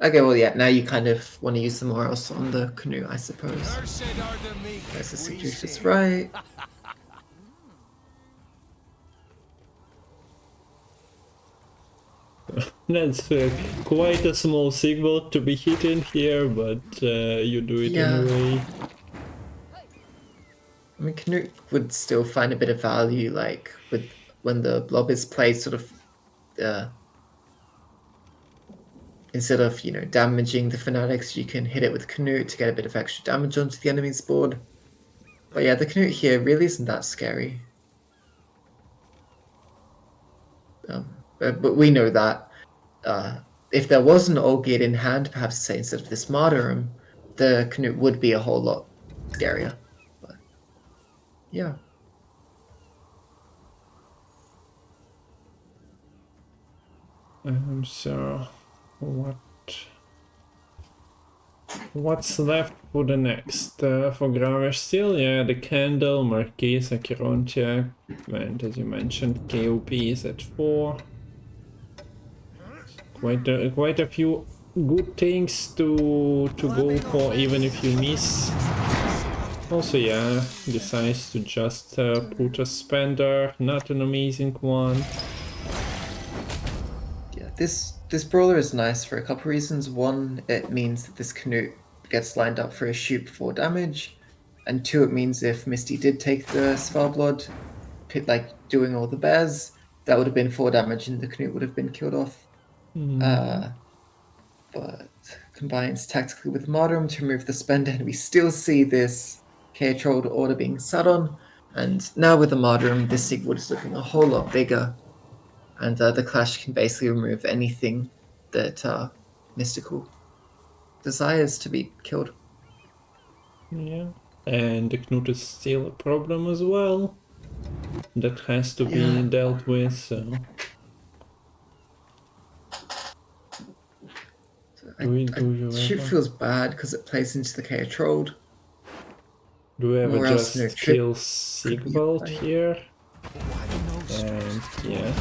Okay, well yeah, now you kind of want to use the more else on the canoe, I suppose. Let's see if it's right. That's quite a small Sigvald to be hidden here, but you do it anyway. I mean, Knut would still find a bit of value, like, with when the blob is played, sort of, instead of, you know, damaging the Fanatics, you can hit it with Knut to get a bit of extra damage onto the enemy's board. But yeah, the Knut here really isn't that scary. But we know that if there was an Olgierd in hand, perhaps say instead of this Martyrum, the Knut would be a whole lot scarier. But yeah. So what's left for the next? For Gravesh still, yeah, the Candle, Marquesa, Chirontia, and as you mentioned, KOP is at 4. Quite a few good things to go for, even if you miss. Also, yeah, decides to just put a spender, not an amazing one. Yeah, this brawler is nice for a couple reasons. One, it means that this Knut gets lined up for a Shupe 4 damage, and 2, it means if Misty did take the Svarblood, like doing all the bears, that would have been 4 damage and the Knut would have been killed off. But combines tactically with Martyrum to remove the spender, and we still see this K-Trolled order being sat on. And now with the Martyrum, this Sigvald is looking a whole lot bigger. And the Clash can basically remove anything that Mystical desires to be killed. Yeah, and the Knut is still a problem as well. That has to be dealt with, so... Shupe feels bad because it plays into the K-Trolled. Do we ever just kill Sigvald Tribute, here? And yeah,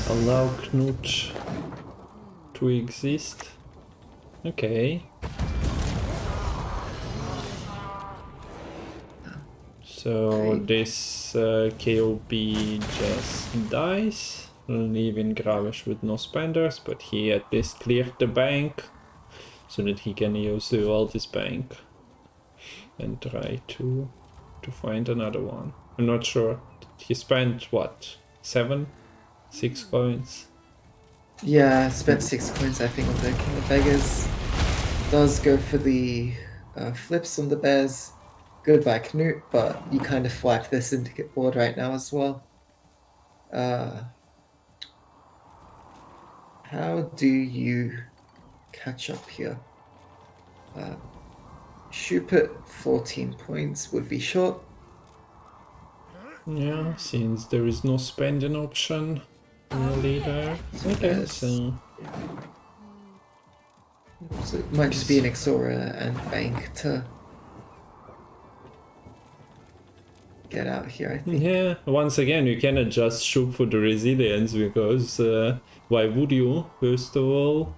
allow Knut to exist. Okay. So this KOP just dies, leaving Gravesh with no spenders, but he at least cleared the bank so that he can use the Altis bank and try to find another one. I'm not sure. He spent what? 6 coins? Yeah, spent 6 coins I think on the King of Beggars. Does go for the flips on the bears. Goodbye, Knut, but you kind of wiped the Syndicate board right now as well. How do you catch up here? Shupe at 14 points would be short. Yeah, since there is no spending option in the leader. Okay, Yes. so So it might just be an Exora and Bank to get out here, I think. yeah, once again, you cannot just shoot for the resilience because why would you, first of all?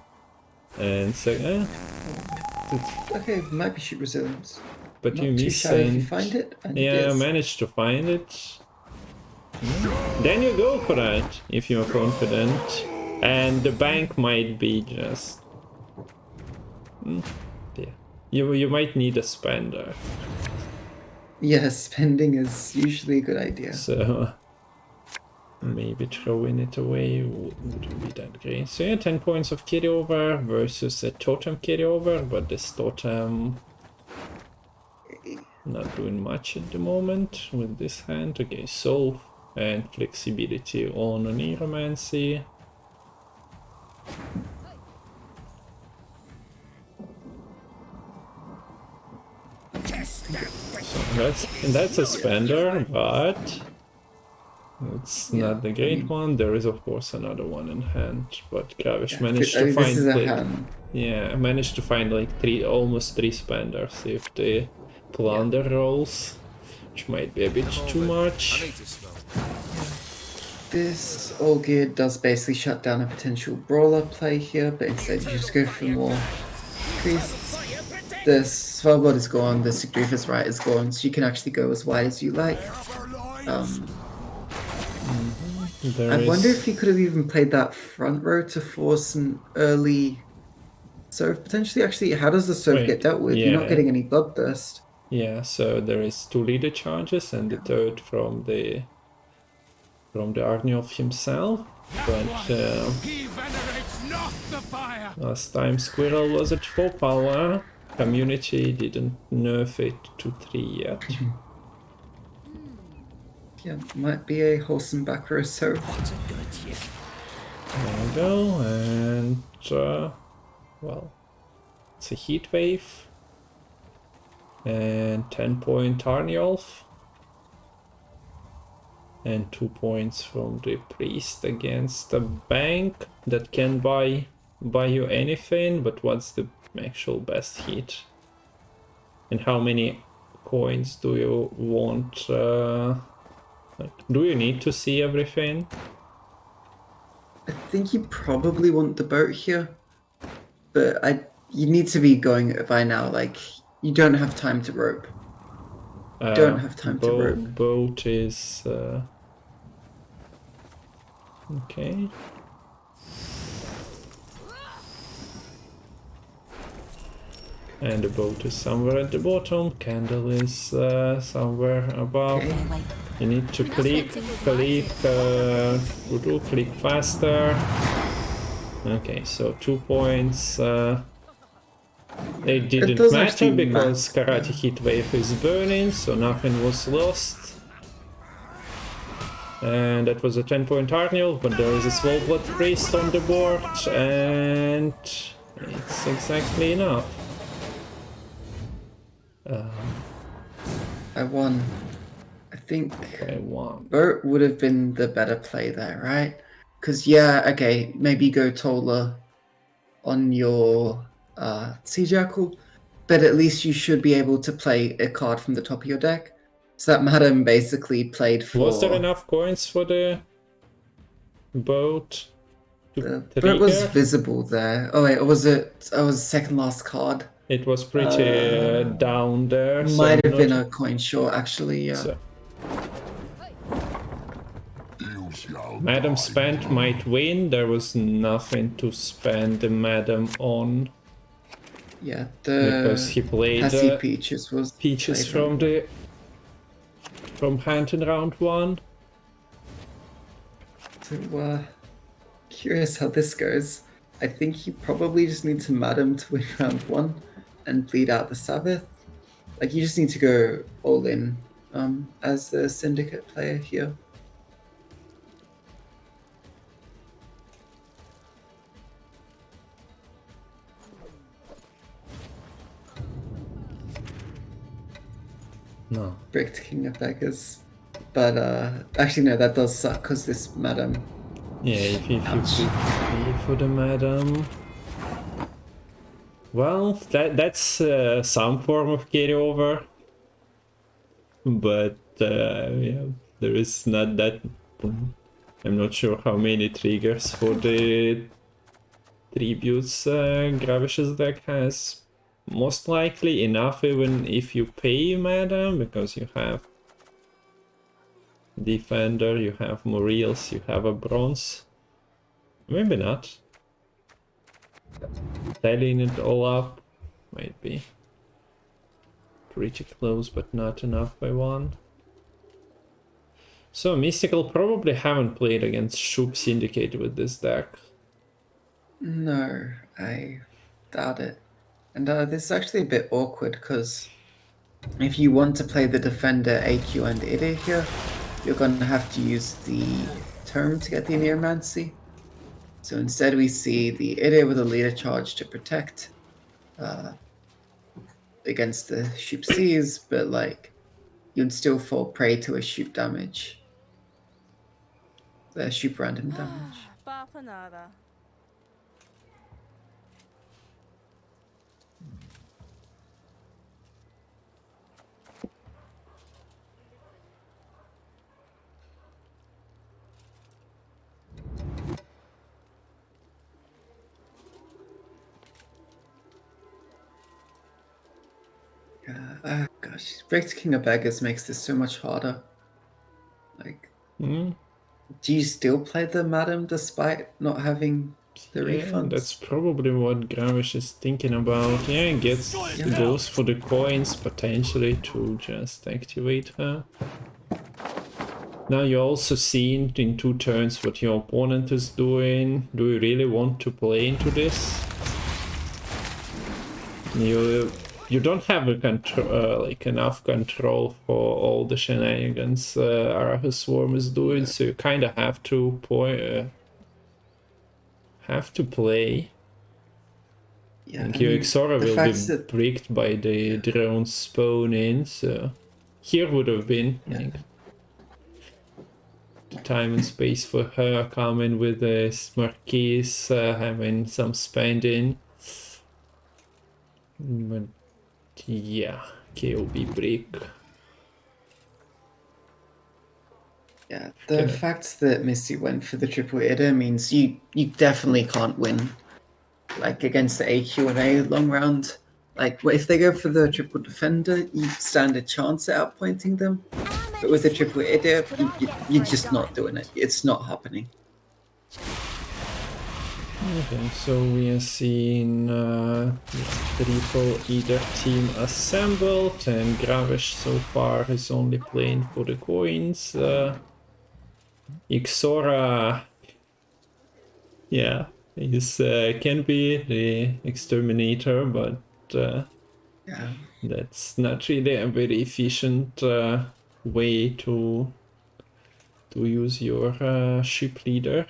And second, Okay, might be shoot resilience. but Not you too shy if you missed. find it. And it Yeah, is. managed to find it. Then you go for that if you're confident. And the bank might be just. Yeah. You might need a spender. Yeah, spending is usually a good idea. So maybe throwing it away wouldn't be that great. So yeah, 10 points of carryover versus a totem carryover, but this totem not doing much at the moment with this hand. Okay, solve and flexibility on Neuromancy. So that's a spender, but it's not the great one. There is of course another one in hand, but Gravesh managed to This find is a like, hand. yeah, managed to find like almost three spenders if the plunder rolls, which might be a bit too much. This all gear does basically shut down a potential brawler play here, but instead you just go for more priests. The Svalbard is gone, the Sigrifa's right is gone, so you can actually go as wide as you like. I wonder if he could have even played that front row to force an early serve potentially. Actually, how does the serve Wait, get dealt with? You're yeah. not getting any bloodthirst. Yeah, so there is 2 leader charges and the third from the Arnulf himself. But He venerates not the fire. last time Squirrel was at 4 power. Community didn't nerf it to 3 yet. Yeah, might be a wholesome back row serve. There we go, and well, it's a heat wave. And 10-point Arnulf. And 2 points from the priest against the bank that can buy you anything, but what's the actual best hit? And how many coins do you want? Do you need to see everything? I think you probably want the boat here, but you need to be going by now. Like, you don't have time to rope. Don't have time to rope. Boat is okay. And the boat is somewhere at the bottom. Candle is somewhere above. Okay. You need to click faster. Okay, so 2 points. They didn't does matter actually because matter. Karate Heat Wave is burning, so nothing was lost. And that was a 10-point Arnul, but there is a Swole Blood Priest on the board, and it's exactly enough. I won. I think I won. boat would have been the better play there, right? Because, yeah, okay, maybe go taller on your Sea Jackal, but at least you should be able to play a card from the top of your deck. So that Madam basically played for... Was there enough coins for the boat? The boat was visible there. Oh wait, was it? I was second last card. It was pretty down there. So Might have not- been a coin short, actually. Yeah. so- Madam spent might win. There was nothing to spend the Madam on Yeah. because he played Passy Peaches was Peaches played from hand in round 1. So, curious how this goes. I think you probably just need to Madam to win round 1 and bleed out the Sabbath. Like, you just need to go all in as the Syndicate player here. No. Bricked King of Beggars. But actually no, that does suck because this madam. Yeah, if you pay for the madam. Well, that's some form of carryover. But yeah, there is not that. I'm not sure how many triggers for the tributes Gravesh's deck has. Most likely enough, even if you pay madam, because you have defender, you have Morils, you have a bronze. Maybe not. Tallying it all up might be pretty close, but not enough by one. So Mistikal probably haven't played against Shupe Syndicate with this deck. No, I doubt it. And this is actually a bit awkward because if you want to play the defender AQ and Idr here, you're going to have to use the Tome to get the Neomancy. So instead we see the Idr with a leader charge to protect against the Shupe Seas, but like you'd still fall prey to a Shupe damage. The Shupe random damage. Bapanada. Gosh, Break King of Beggars makes this so much harder. Like, do you still play the madam despite not having the refunds? That's probably what Gravesh is thinking about. Yeah, goes for the coins potentially to just activate her. Now you also seen in 2 turns what your opponent is doing. Do you really want to play into this? You don't have a enough control for all the shenanigans Arachas Swarm is doing, so you kind of have to play. Yeah, and your Ixora will be bricked by the drones spawn in, so here would have been like the time and space for her coming with the Marquise, having some spending. But yeah, KOB break. Yeah, the fact that Misty went for the Triple Idr means you definitely can't win, like, against the AQ and A long round. Like, if they go for the Triple Defender, you stand a chance at outpointing them. But with the Triple Idr, you're just not doing it. It's not happening. Okay, so we are seeing Triple Idr team assembled, and Gravesh so far is only playing for the coins. Ixora, yeah, can be the exterminator, but that's not really a very efficient way to use your ship leader.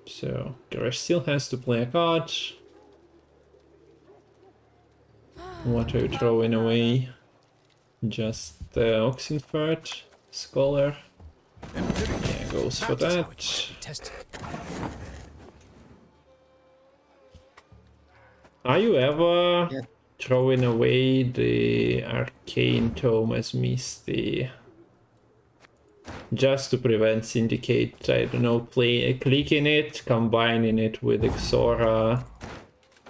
So Gravesh still has to play a card. What are you throwing away? Just Oxenford, Scholar. Yeah, goes for that. Are you ever throwing away the Arcane Tome as Misty? Just to prevent Syndicate, I don't know, clicking it, combining it with Ixora.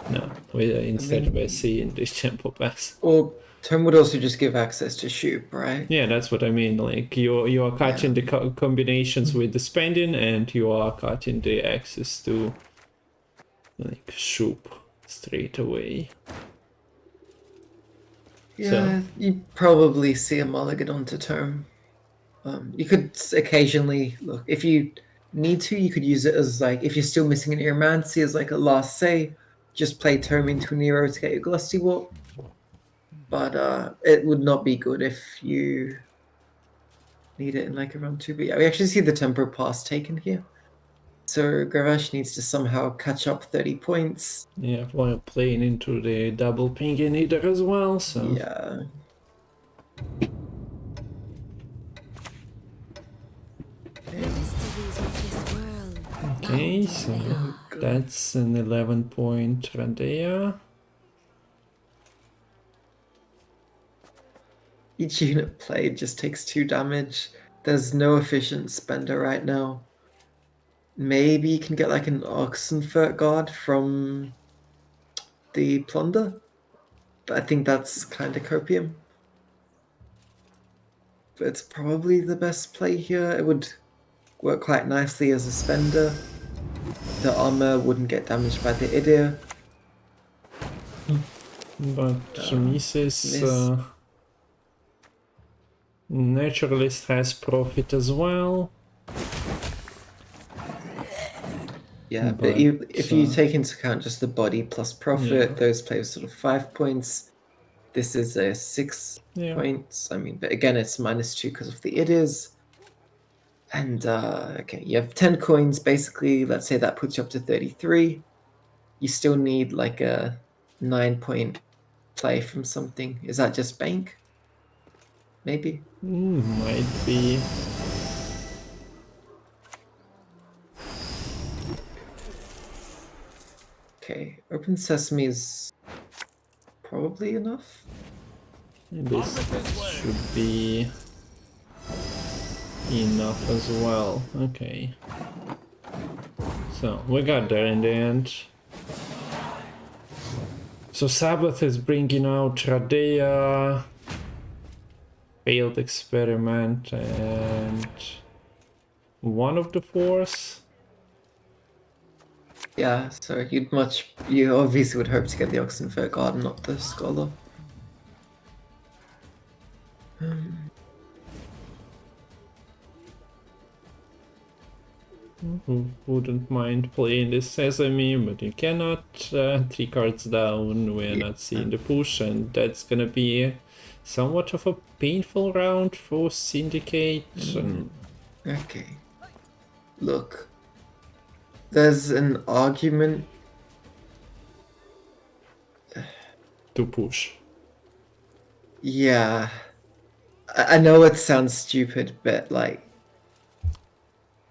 No, instead we're seeing the tempo pass. Or Tome would also just give access to Shupe, right? Yeah, that's what I mean. Like you are cutting the combinations with the spending, and you are cutting the access to like Shupe straight away. Yeah, you probably see a mulligan onto Tome. You could occasionally look if you need to, you could use it as like, if you're still missing an Eromancy as like a last say, just play Tome into Nero to get your Glusty Warp. But it would not be good if you need it in like around 2. But yeah, we actually see the Tempo Pass taken here. So Gravesh needs to somehow catch up 30 points. Yeah, while playing into the double ping either as well, so... Yeah. Mysteries of this world. Okay, so that's an 11-point Radea. Each unit played just takes 2 damage. There's no efficient spender right now. Maybe you can get like an Oxenfurt guard from the plunder. But I think that's kind of copium. But it's probably the best play here. It would work quite nicely as a spender. The armor wouldn't get damaged by the Idr. But Mrs. miss. Naturalist has profit as well. Yeah, But, but if you take into account just the body plus profit, those play with sort of 5 points. This is a 6 points. I mean, but again, it's -2 because of the Idrs. And okay, you have 10 coins basically. Let's say that puts you up to 33. You still need like a 9-point play from something. Is that just bank? Maybe. Might be. Okay, Open Sesame is probably enough. This should be enough as well. Okay. So, we got there in the end. So Sabbath is bringing out Radea, failed experiment, and one of the fours. Yeah, so you obviously would hope to get the Oxenfurt guard, not the Scholar. Who wouldn't mind playing this Sesame, but you cannot. 3 cards down, we're not seeing the push, and that's gonna be somewhat of a painful round for Syndicate. Okay. Look. There's an argument To push. Yeah. I know it sounds stupid, but like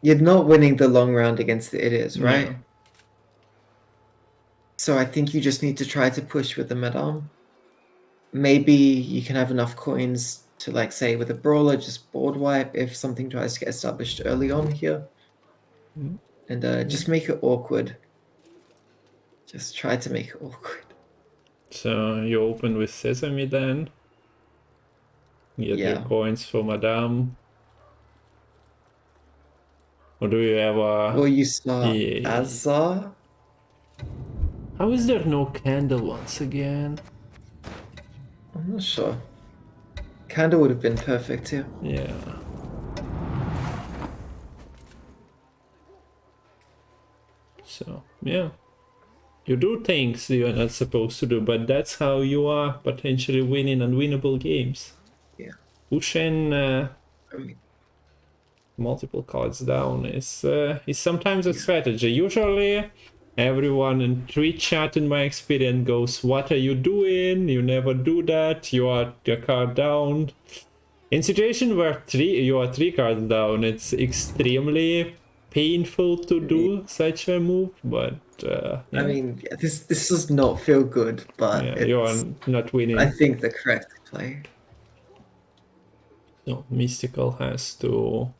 you're not winning the long round against the Idrs, right? Yeah. So I think you just need to try to push with the Madame. Maybe you can have enough coins to, like, say with a Brawler, just board wipe if something tries to get established early on here. And just make it awkward. Just try to make it awkward. So you open with Sesame then. Get your coins for Madame. Or do you have a... Or you start Azar. How is there no candle once again? I'm not sure. Candle would have been perfect here. Yeah. So, yeah. You do things you're not supposed to do, but that's how you are potentially winning unwinnable games. Yeah. Pushing multiple cards down is sometimes a strategy. Usually everyone in Twitch chat in my experience goes, what are you doing? You never do that. You are your card down. In situation where you are 3 cards down, it's extremely painful to do such a move, but yeah. I mean, this does not feel good, but yeah, you are not winning. I think the correct play. So Mistikal has to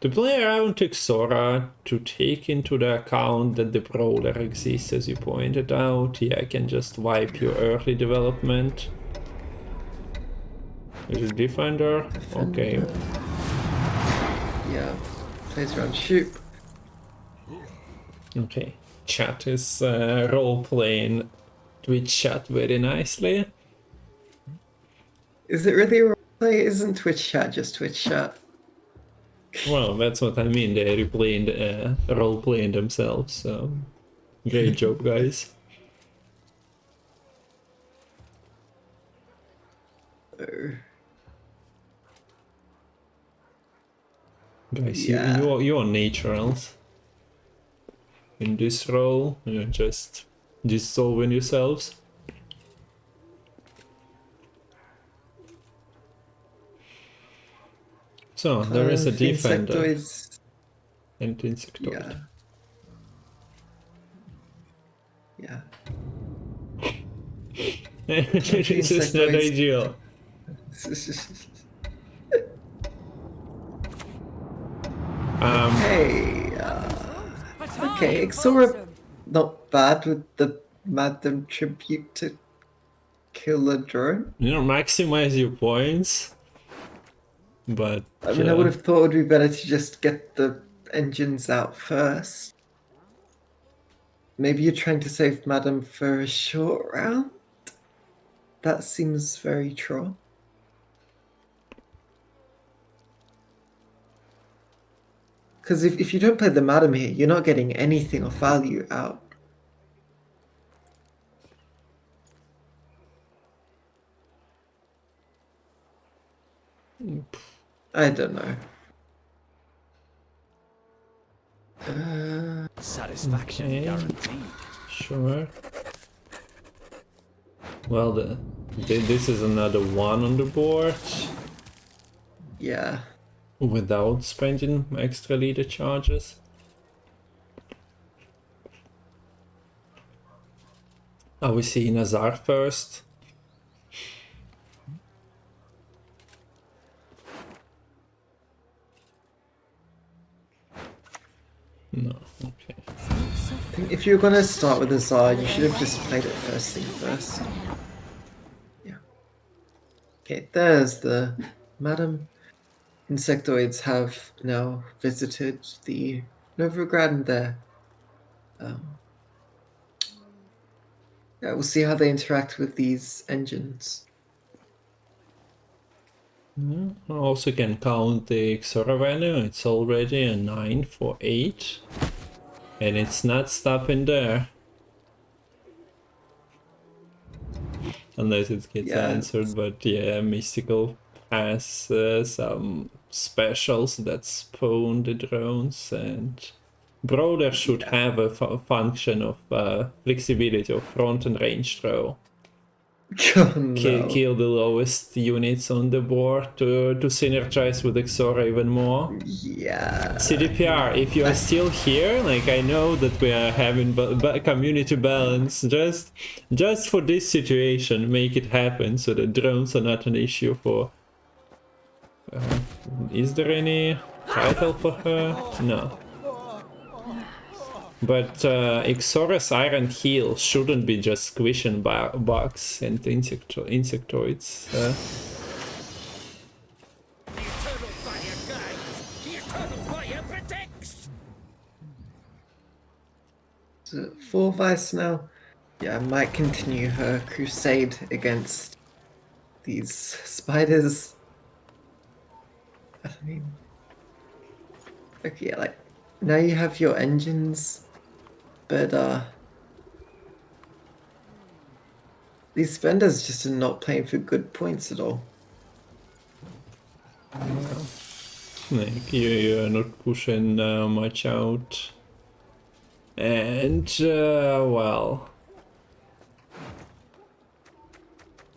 play around Texora to take into the account that the Brawler exists, as you pointed out. Yeah, I can just wipe your early development. Is it Defender? Okay. Yeah, plays around Shupe. Okay. Chat is role-playing Twitch chat very nicely. Is it really a role play? Isn't Twitch chat just Twitch chat? Well, that's what I mean. They're replaying, role-playing themselves. So, great job, guys. Guys, Yeah. you're naturals. In this role, you're just dissolving yourselves. So, there is a The defender insectoids. and insectoid. Yeah. This is not insectoids. ideal. Hey, okay, Ixora, not bad with the Madam tribute to kill a drone. You know, maximize your points. But I mean, I would have thought it would be better to just get the engines out first. Maybe you're trying to save Madam for a short round? That seems very troll. Because if you don't play the Madam here, you're not getting anything of value out. I don't know. Satisfaction okay. guaranteed. Sure. Well, this is another one on the board. Yeah. Without spending extra leader charges. Are we seeing Azar first? No, okay. I think if you're gonna start with Azar, you should have just played it first thing first. Yeah. Okay, there's the Madam. Insectoids have now visited the Novigrad there. Yeah, we'll see how they interact with these engines. Yeah, I also can count the Kungfoorabbit. It's already a 9 for 8. And it's not stopping there. Unless it gets answered, but yeah, Mistikal has some specials that spawn the drones, and Broder should have a function of flexibility of front and range throw. Oh, no. Kill the lowest units on the board to synergize with Ixora even more. Yeah. CDPR, if you are still here, like I know that we are having community balance, just for this situation, make it happen so that drones are not an issue for... is there any title for her? No. But Ixora's Iron Heel shouldn't be just squishing bugs and insectoids. The eternal fire guides, the eternal fire protects. So, 4 Vice now. Yeah, might continue her crusade against these spiders. I mean, okay, like now you have your engines, but these spenders just are not playing for good points at all. Like you're not pushing much out, and well,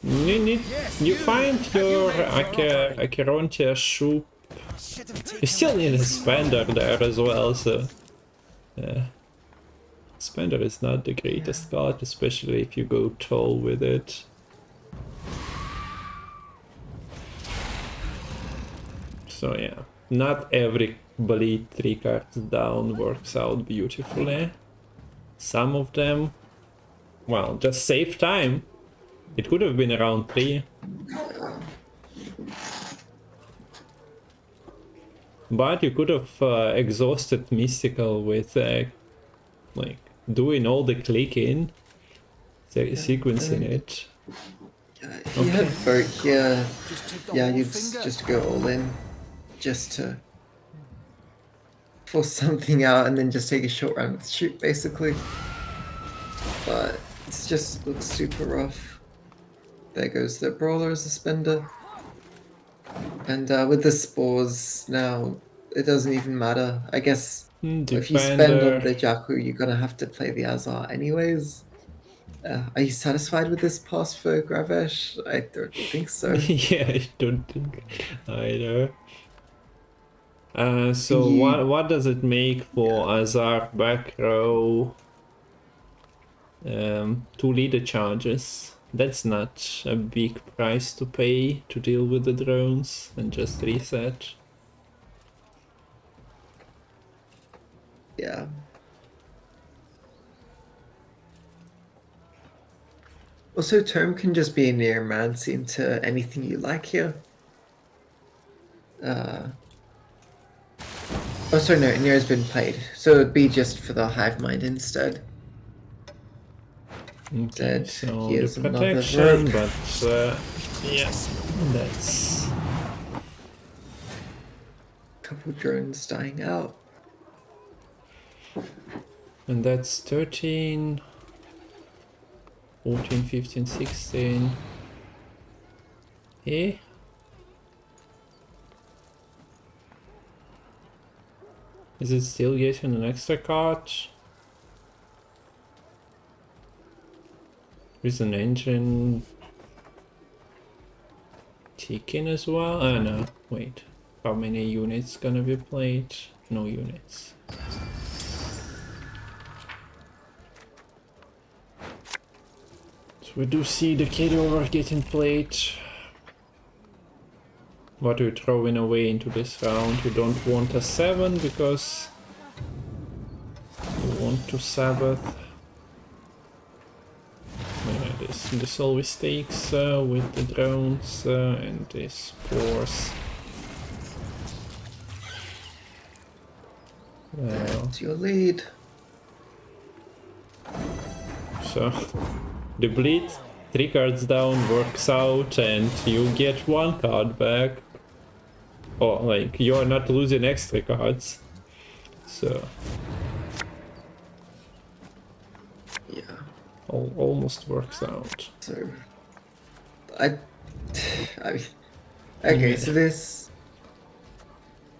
you find your Acherontia Shupe. You still need a spender there as well, so yeah. Spender is not the greatest card, especially if you go tall with it. So yeah, not every bleed 3 cards down works out beautifully. Some of them, well, just save time. It could have been around 3. But you could have exhausted Mistikal with like doing all the clicking, sequencing it. Yeah, if you had Vert here, yeah, you'd just go all in, just to force something out and then just take a short round with Shupe, basically. But it just looks super rough. There goes the Brawler as a spender. And with the spores now, it doesn't even matter. I guess if you spend on the Jakku, you're gonna have to play the Azar anyways. Are you satisfied with this pass for Gravesh? I don't think so. Yeah, I don't think either. So what does it make for Azar back row? 2 leader charges. That's not a big price to pay to deal with the drones and just reset. Yeah. Also, Term can just be a Neomancy into anything you like here. Oh, sorry, no, Nero's been played. So it'd be just for the Hive Mind instead. Okay, so the protection, but yeah, that's... Couple drones dying out. And that's 13... 14, 15, 16. Eh? Is it still getting an extra card? Is an engine ticking as well? Ah, no, wait. How many units gonna be played? No units. So we do see the carryover getting played. What are you throwing away into this round? You don't want a 7 because you want to Sabbath. Yeah, this always takes with the drones and the spores. That's your lead. So the bleed 3 cards down works out and you get 1 card back. Or like you're not losing extra cards. So yeah, almost works out. So I mean, okay, so this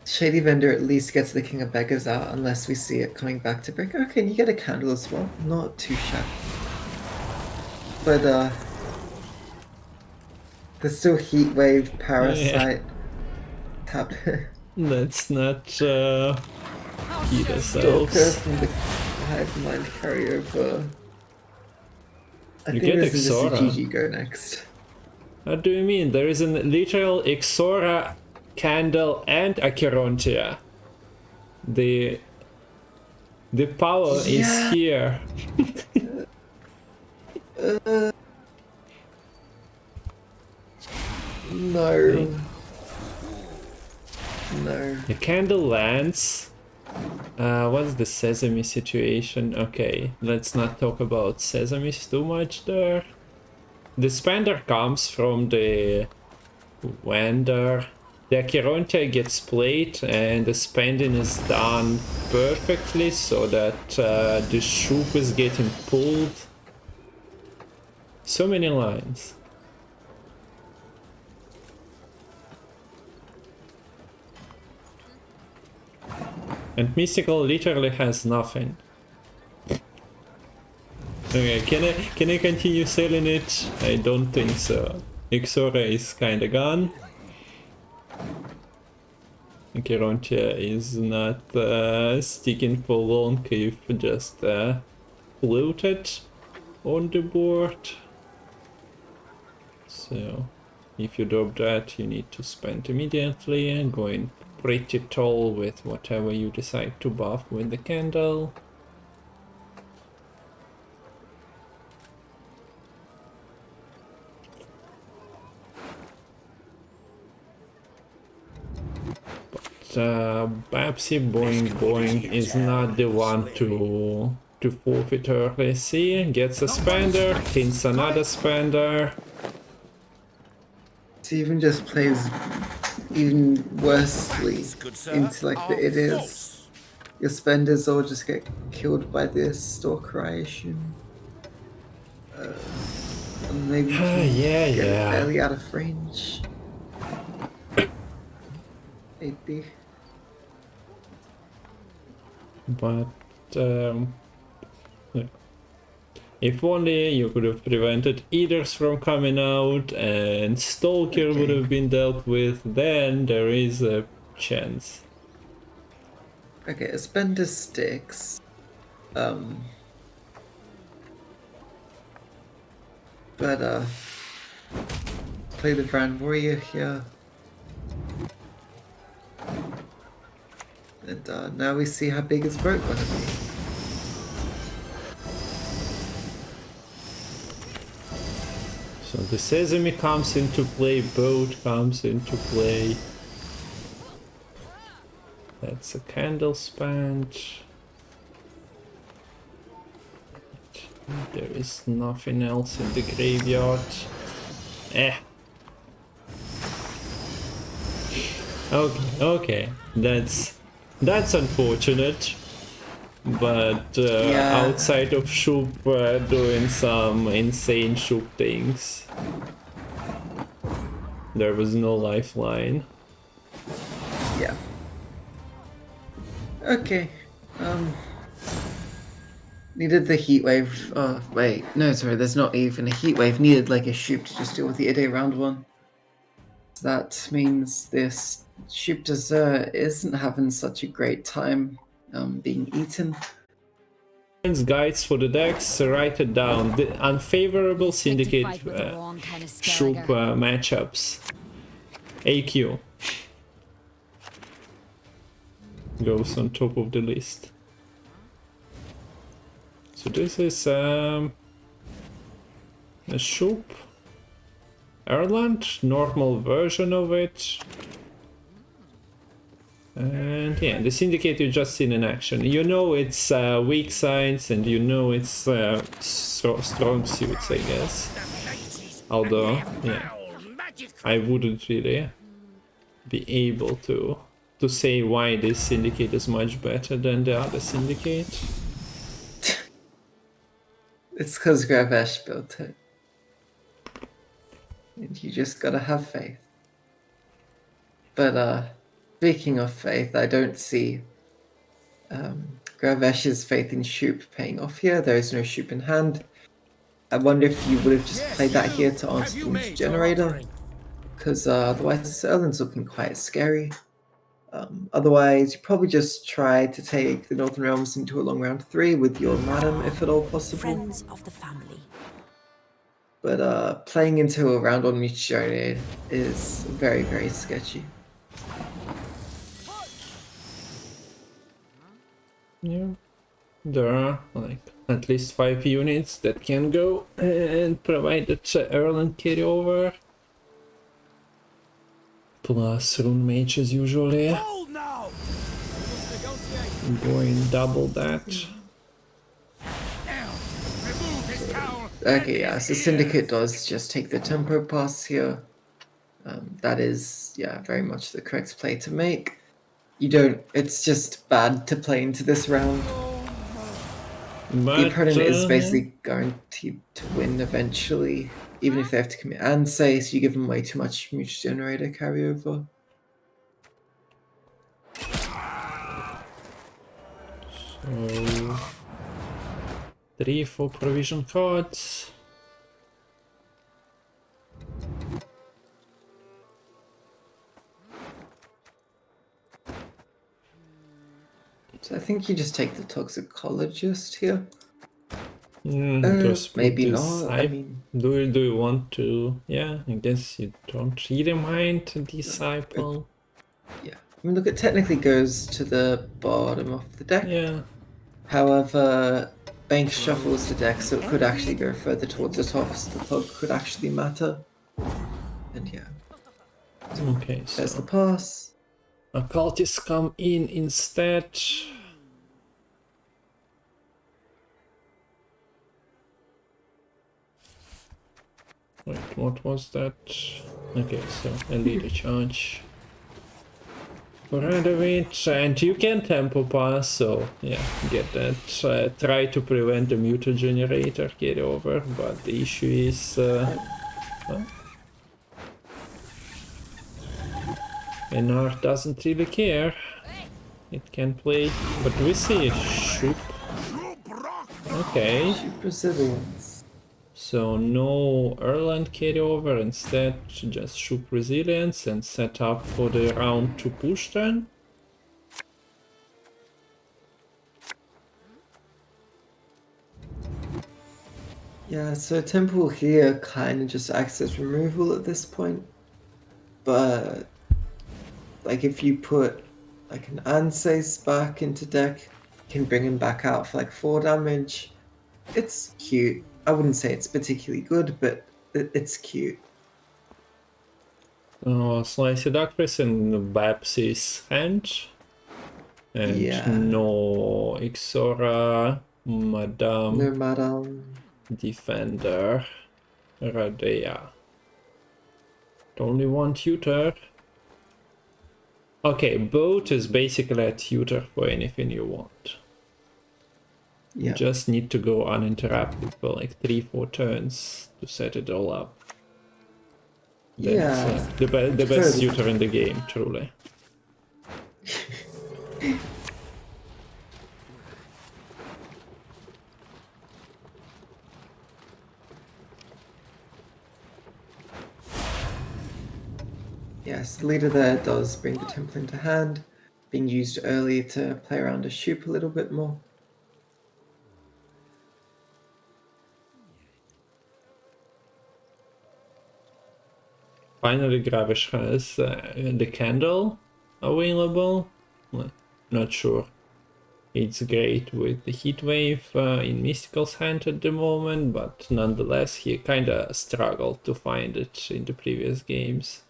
Shady Vendor at least gets the King of Beggars out unless we see it coming back to break. Okay, and you get a candle as well. Not too shabby. But there's still Heat Wave, Parasite, tapped. Let's not heat ourselves. Stalker from the Hive Mind carryover. I think this is just a GG go next. What do you mean? There is a literal Ixora candle and a Chirontia. The power is here. No. No. The candle lands. What's the Sesame situation? Okay, let's not talk about Sesames too much there. The spender comes from the vendor. The Chirontia gets played and the spending is done perfectly so that the Shupe is getting pulled. So many lines. And Mistikal literally has nothing. Okay, can I continue selling it? I don't think so. Ixora is kinda gone. Chirontia is not sticking for long if just floated on the board. So if you drop that, you need to spend immediately and going pretty tall with whatever you decide to buff with the candle. But Babsy Boing Boing is not the one to forfeit early. See, gets a spender, hints another spender. She even just plays even worsely into like the it is. Your spenders all just get killed by this stalker, I assume. And maybe you can Yeah, get it yeah. fairly out of range. Maybe. But yeah. If only you could have prevented Eaters from coming out and Stalker would Okay. have been dealt with, then there is a chance. Okay, a spender sticks. But play the Grand Warrior here. And now we see how big his boat gonna be. So the Sesame comes into play, boat comes into play. That's a candle sponge. There is nothing else in the graveyard. Okay, that's unfortunate. But Yeah. outside of Shupe doing some insane Shupe things, there was no lifeline. Yeah. Okay. Needed the heat wave. Oh, wait. No, sorry, there's not even a heat wave. Needed like a Shupe to just deal with the Idr round one. So that means this Shupe dessert isn't having such a great time being eaten. Guides for the decks, write it down. The unfavorable Syndicate Shupe matchups. AQ goes on top of the list. So this is a Shupe Erland, normal version of it. And yeah, the Syndicate you've just seen in action. You know its weak sides and you know its strong suits, I guess. Although, yeah, I wouldn't really be able to say why this Syndicate is much better than the other Syndicate. It's because Gravesh built it. And you just gotta have faith. But speaking of faith, I don't see Gravesh's faith in Shupe paying off here. There is no Shupe in hand. I wonder if you would have just played that here to answer the Image Generator. Because otherwise Erland's looking quite scary. Otherwise, you probably just try to take the Northern Realms into a long round 3 with your Madam, if at all possible. Friends of the family. But playing into a round 1 Image Generator is very, very sketchy. Yeah, there are like at least 5 units that can go and provide that Erland carryover. Plus rune mages usually Hold now! going double that. Remove his cowl. Okay, yeah, so Syndicate does just take the tempo pass here. That is, yeah, very much the correct play to make. You don't, it's just bad to play into this round. But The opponent is basically guaranteed to win eventually, even if they have to commit and say, so you give them way too much Mutage Generator carryover. so 3 for provision cards. So I think you just take the Toxicologist here. Just put Maybe this not. I mean, do you want to? Yeah, I guess you don't really mind Disciple. yeah. I mean, look, it technically goes to the bottom of the deck. Yeah. However, Bank shuffles the deck, so it could actually go further towards the top, so the plug could actually matter. And yeah, Okay, there's the so pass. occultists come in instead. Wait, what was that? Okay, so a leader charge. Kungfoorabbit, and you can tempo pass, so yeah, get that. Try to prevent the muta generator get over, but the issue is well, NR doesn't really care. It can play, but we see Shupe. Okay. Super civilians. So no Erland carryover, instead just Shupe resilience and set up for the round to push then. Yeah, so Temple here kind of just acts as removal at this point. But, like, if you put, like, an Ansace back into deck, you can bring him back out for, like, 4 damage. It's cute. I wouldn't say it's particularly good, but it's cute. Oh, Slice Seductress in Babsy's hand. And Yeah. no Ixora, Madame, No Madame. Defender, Radea. Only one tutor. Okay, boat is basically a tutor for anything you want. Yeah. You just need to go uninterrupted for like 3-4 turns to set it all up. That's Yeah. the best tutor in the game, truly. Yes, the leader there does bring the temple into hand, being used early to play around a Shupe a little bit more. Finally, Gravesh has the candle available. Well, not sure. It's great with the heat wave in Mystikal's hand at the moment, but nonetheless, he kinda struggled to find it in the previous games.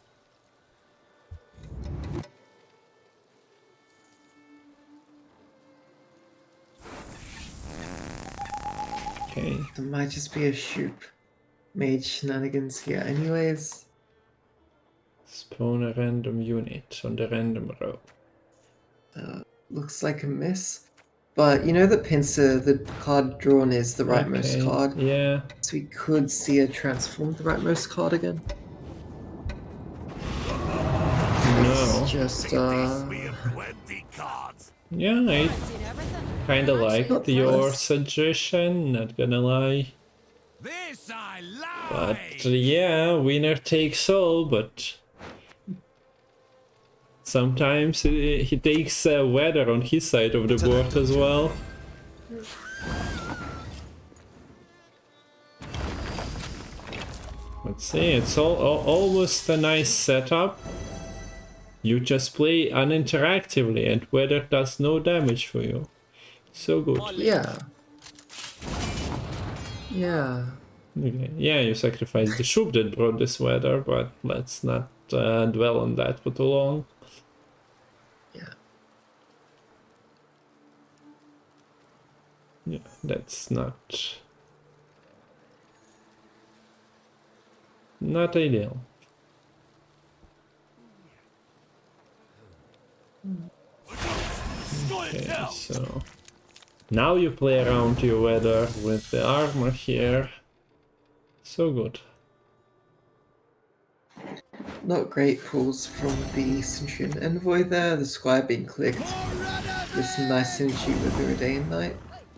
Okay. There might just be a Shupe mage shenanigans here anyways. Spawn a random unit on the random row. Looks like a miss. But you know the pincer, the card drawn is the rightmost Okay, card. yeah. So we could see her transform the rightmost card again. No. Just Yeah, I kinda liked Not your bad. suggestion, not gonna lie. This I But like. yeah, winner takes all, but sometimes he takes weather on his side of the board as well. Let's see, it's almost a nice setup. You just play uninteractively and weather does no damage for you. So good. yeah. Yeah. Okay. Yeah, you sacrificed the Shupe that brought this weather, but let's not dwell on that for too long. Yeah. Yeah, that's not ideal. Okay, so now you play around your weather with the armor here. So good. Not great pulls from the Centurion Envoy there, the Squire being clicked. With some nice synergy with the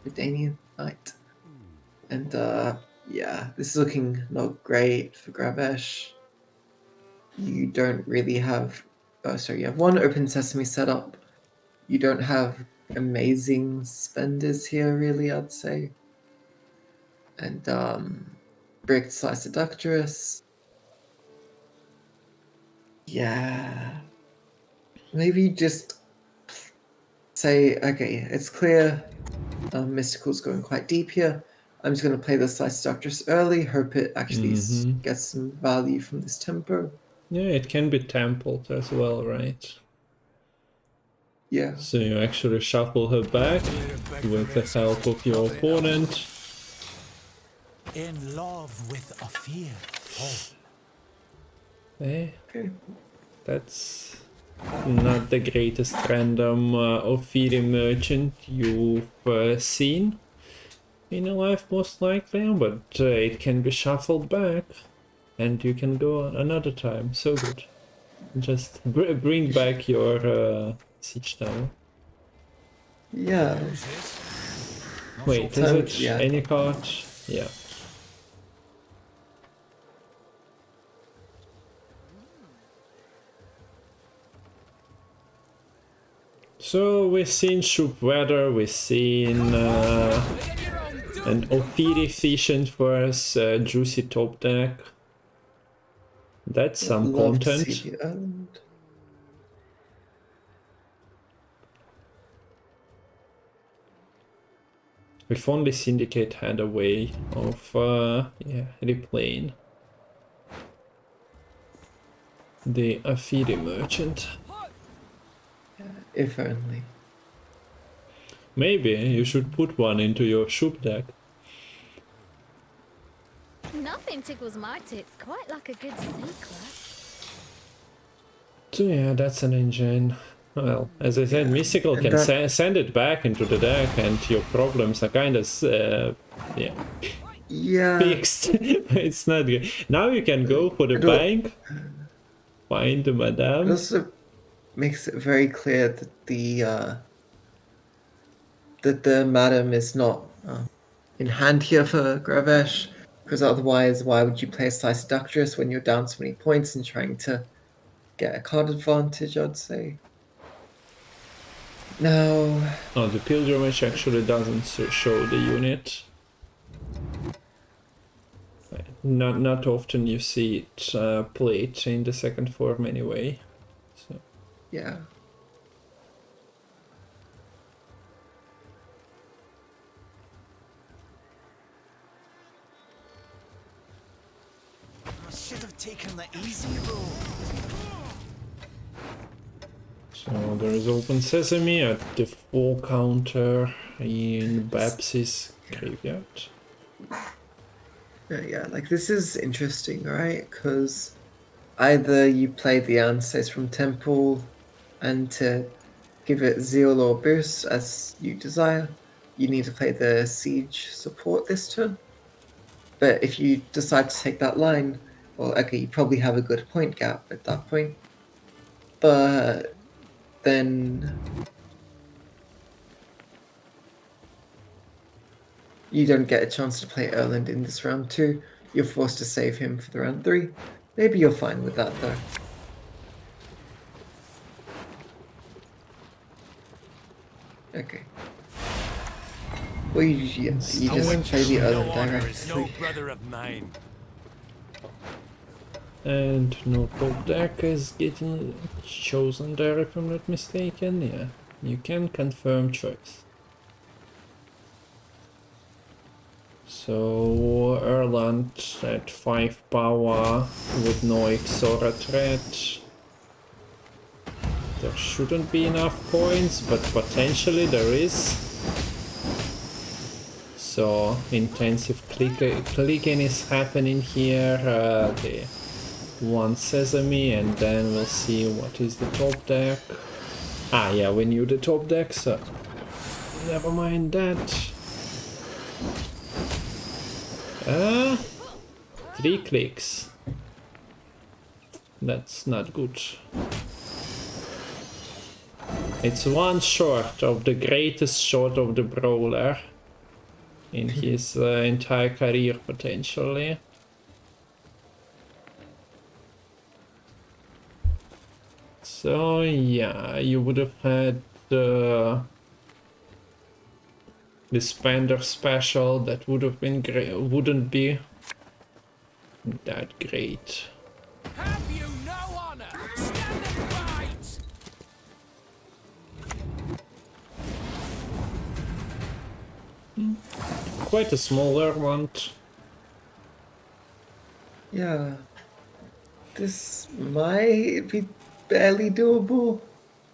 Redanian Knight. And yeah, this is looking not great for Gravesh. You don't really have you have one open sesame setup. You don't have amazing spenders here really, I'd say. And Bricked Slice Seductress. Yeah. Maybe just say, okay, it's clear Mystical's going quite deep here. I'm just going to play the Slice Seductress early, hope it actually gets some value from this tempo. Yeah, it can be templed as well, right? Yeah. So you actually shuffle her back with the help of your opponent. In love with a fear. Oh. Eh, Okay. that's not the greatest random Ophiri merchant you've seen in your life, most likely, but it can be shuffled back and you can go another time. So good. Just bring back your siege tower. Yeah. Wait, is it Yeah. any card? Yeah. So we've seen Shupe Weather, we've seen an Ophiri efficient versus Juicy Top Deck. That's some Love to content. see the Erland. If only Syndicate had a way of replaying the Ophiri merchant. If only. Maybe you should put one into your Shupe deck. Nothing tickles my tits quite like a good secret. So yeah, that's an engine. Well, as I said, Mistikal can send it back into the deck and your problems are kind of, fixed. It's not good. Now you can go for the bank, find the madame. It also makes it very clear that the madam is not in hand here for Gravesh, because otherwise, why would you play a Slice Seductress when you're down so many points and trying to get a card advantage, I'd say. No. Oh, the pilgrimage actually doesn't show the unit. Not often you see it played in the second form anyway. So. Yeah. I should have taken the easy road. So there is open sesame at the 4 counter in Babs's graveyard. Yeah, like this is interesting, right? Because either you play the Ancestors from Temple and to give it Zeal or Boost as you desire, you need to play the Siege support this turn. But if you decide to take that line, well, okay, you probably have a good point gap at that point. But then you don't get a chance to play Erland in this round 2. You're forced to save him for the round 3. Maybe you're fine with that though. Okay. Well, you just play the Erland directly. No brother of mine. And no top deck is getting chosen there if I'm not mistaken. Yeah, you can confirm choice. So Erland at 5 power with no Exora threat. There shouldn't be enough coins, but potentially there is. So intensive clicking is happening here. The 1 sesame, and then we'll see what is the top deck. Ah yeah, we knew the top deck, so never mind that. 3 clicks. That's not good. It's 1 short of the greatest shot of the brawler in his entire career, potentially. So yeah, you would have had the Spender special. That would have been great. Wouldn't be that great. Have you no honor? Stand and fight! Quite a smaller one. Yeah. This might be barely doable.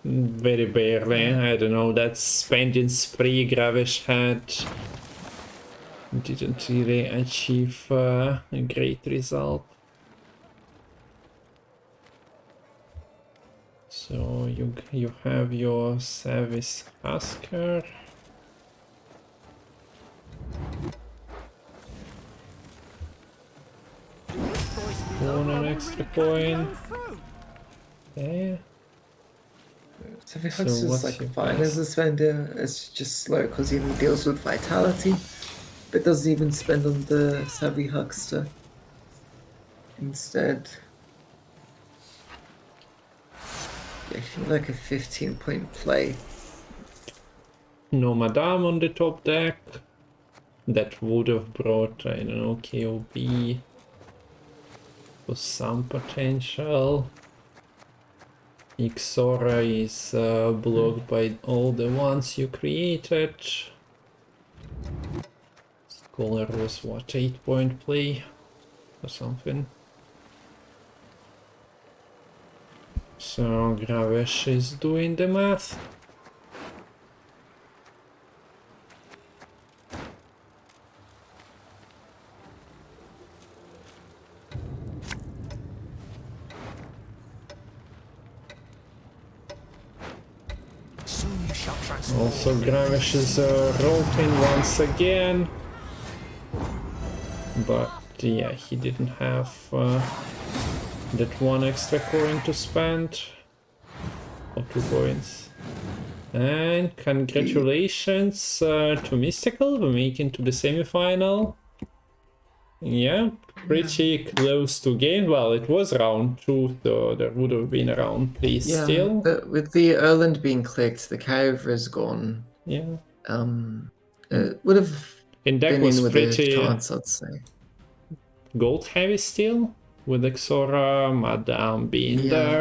Very barely. I don't know. That spending spree Gravesh had didn't really achieve a great result. So you have your Service Husker. One an extra coin. Yeah. So if So it's what's just your like fine best? as a spender, it's just slow because he only deals with vitality, but doesn't even spend on the Savvy Huckster. Instead, yeah, I feel like a 15-point play. No Madame on the top deck. That would have brought, I don't know, KOB for some potential. Ixora is blocked by all the ones you created. Scholar was what, 8-point play or something. So Gravesh is doing the math. Soon you shall transform. Also Gravesh is rolling once again. But yeah, he didn't have that one extra coin to spend. Or 2 coins. And congratulations to Mistikal, we make it to the semi-final. Yeah, pretty close to game. Well, it was round 2, so there would have been a round 3 still. With the Erland being clicked, the carryover is gone. Yeah. It would have In deck been was in with pretty a chance, I'd say. gold heavy still, with Ixora, Madame being Yeah. there.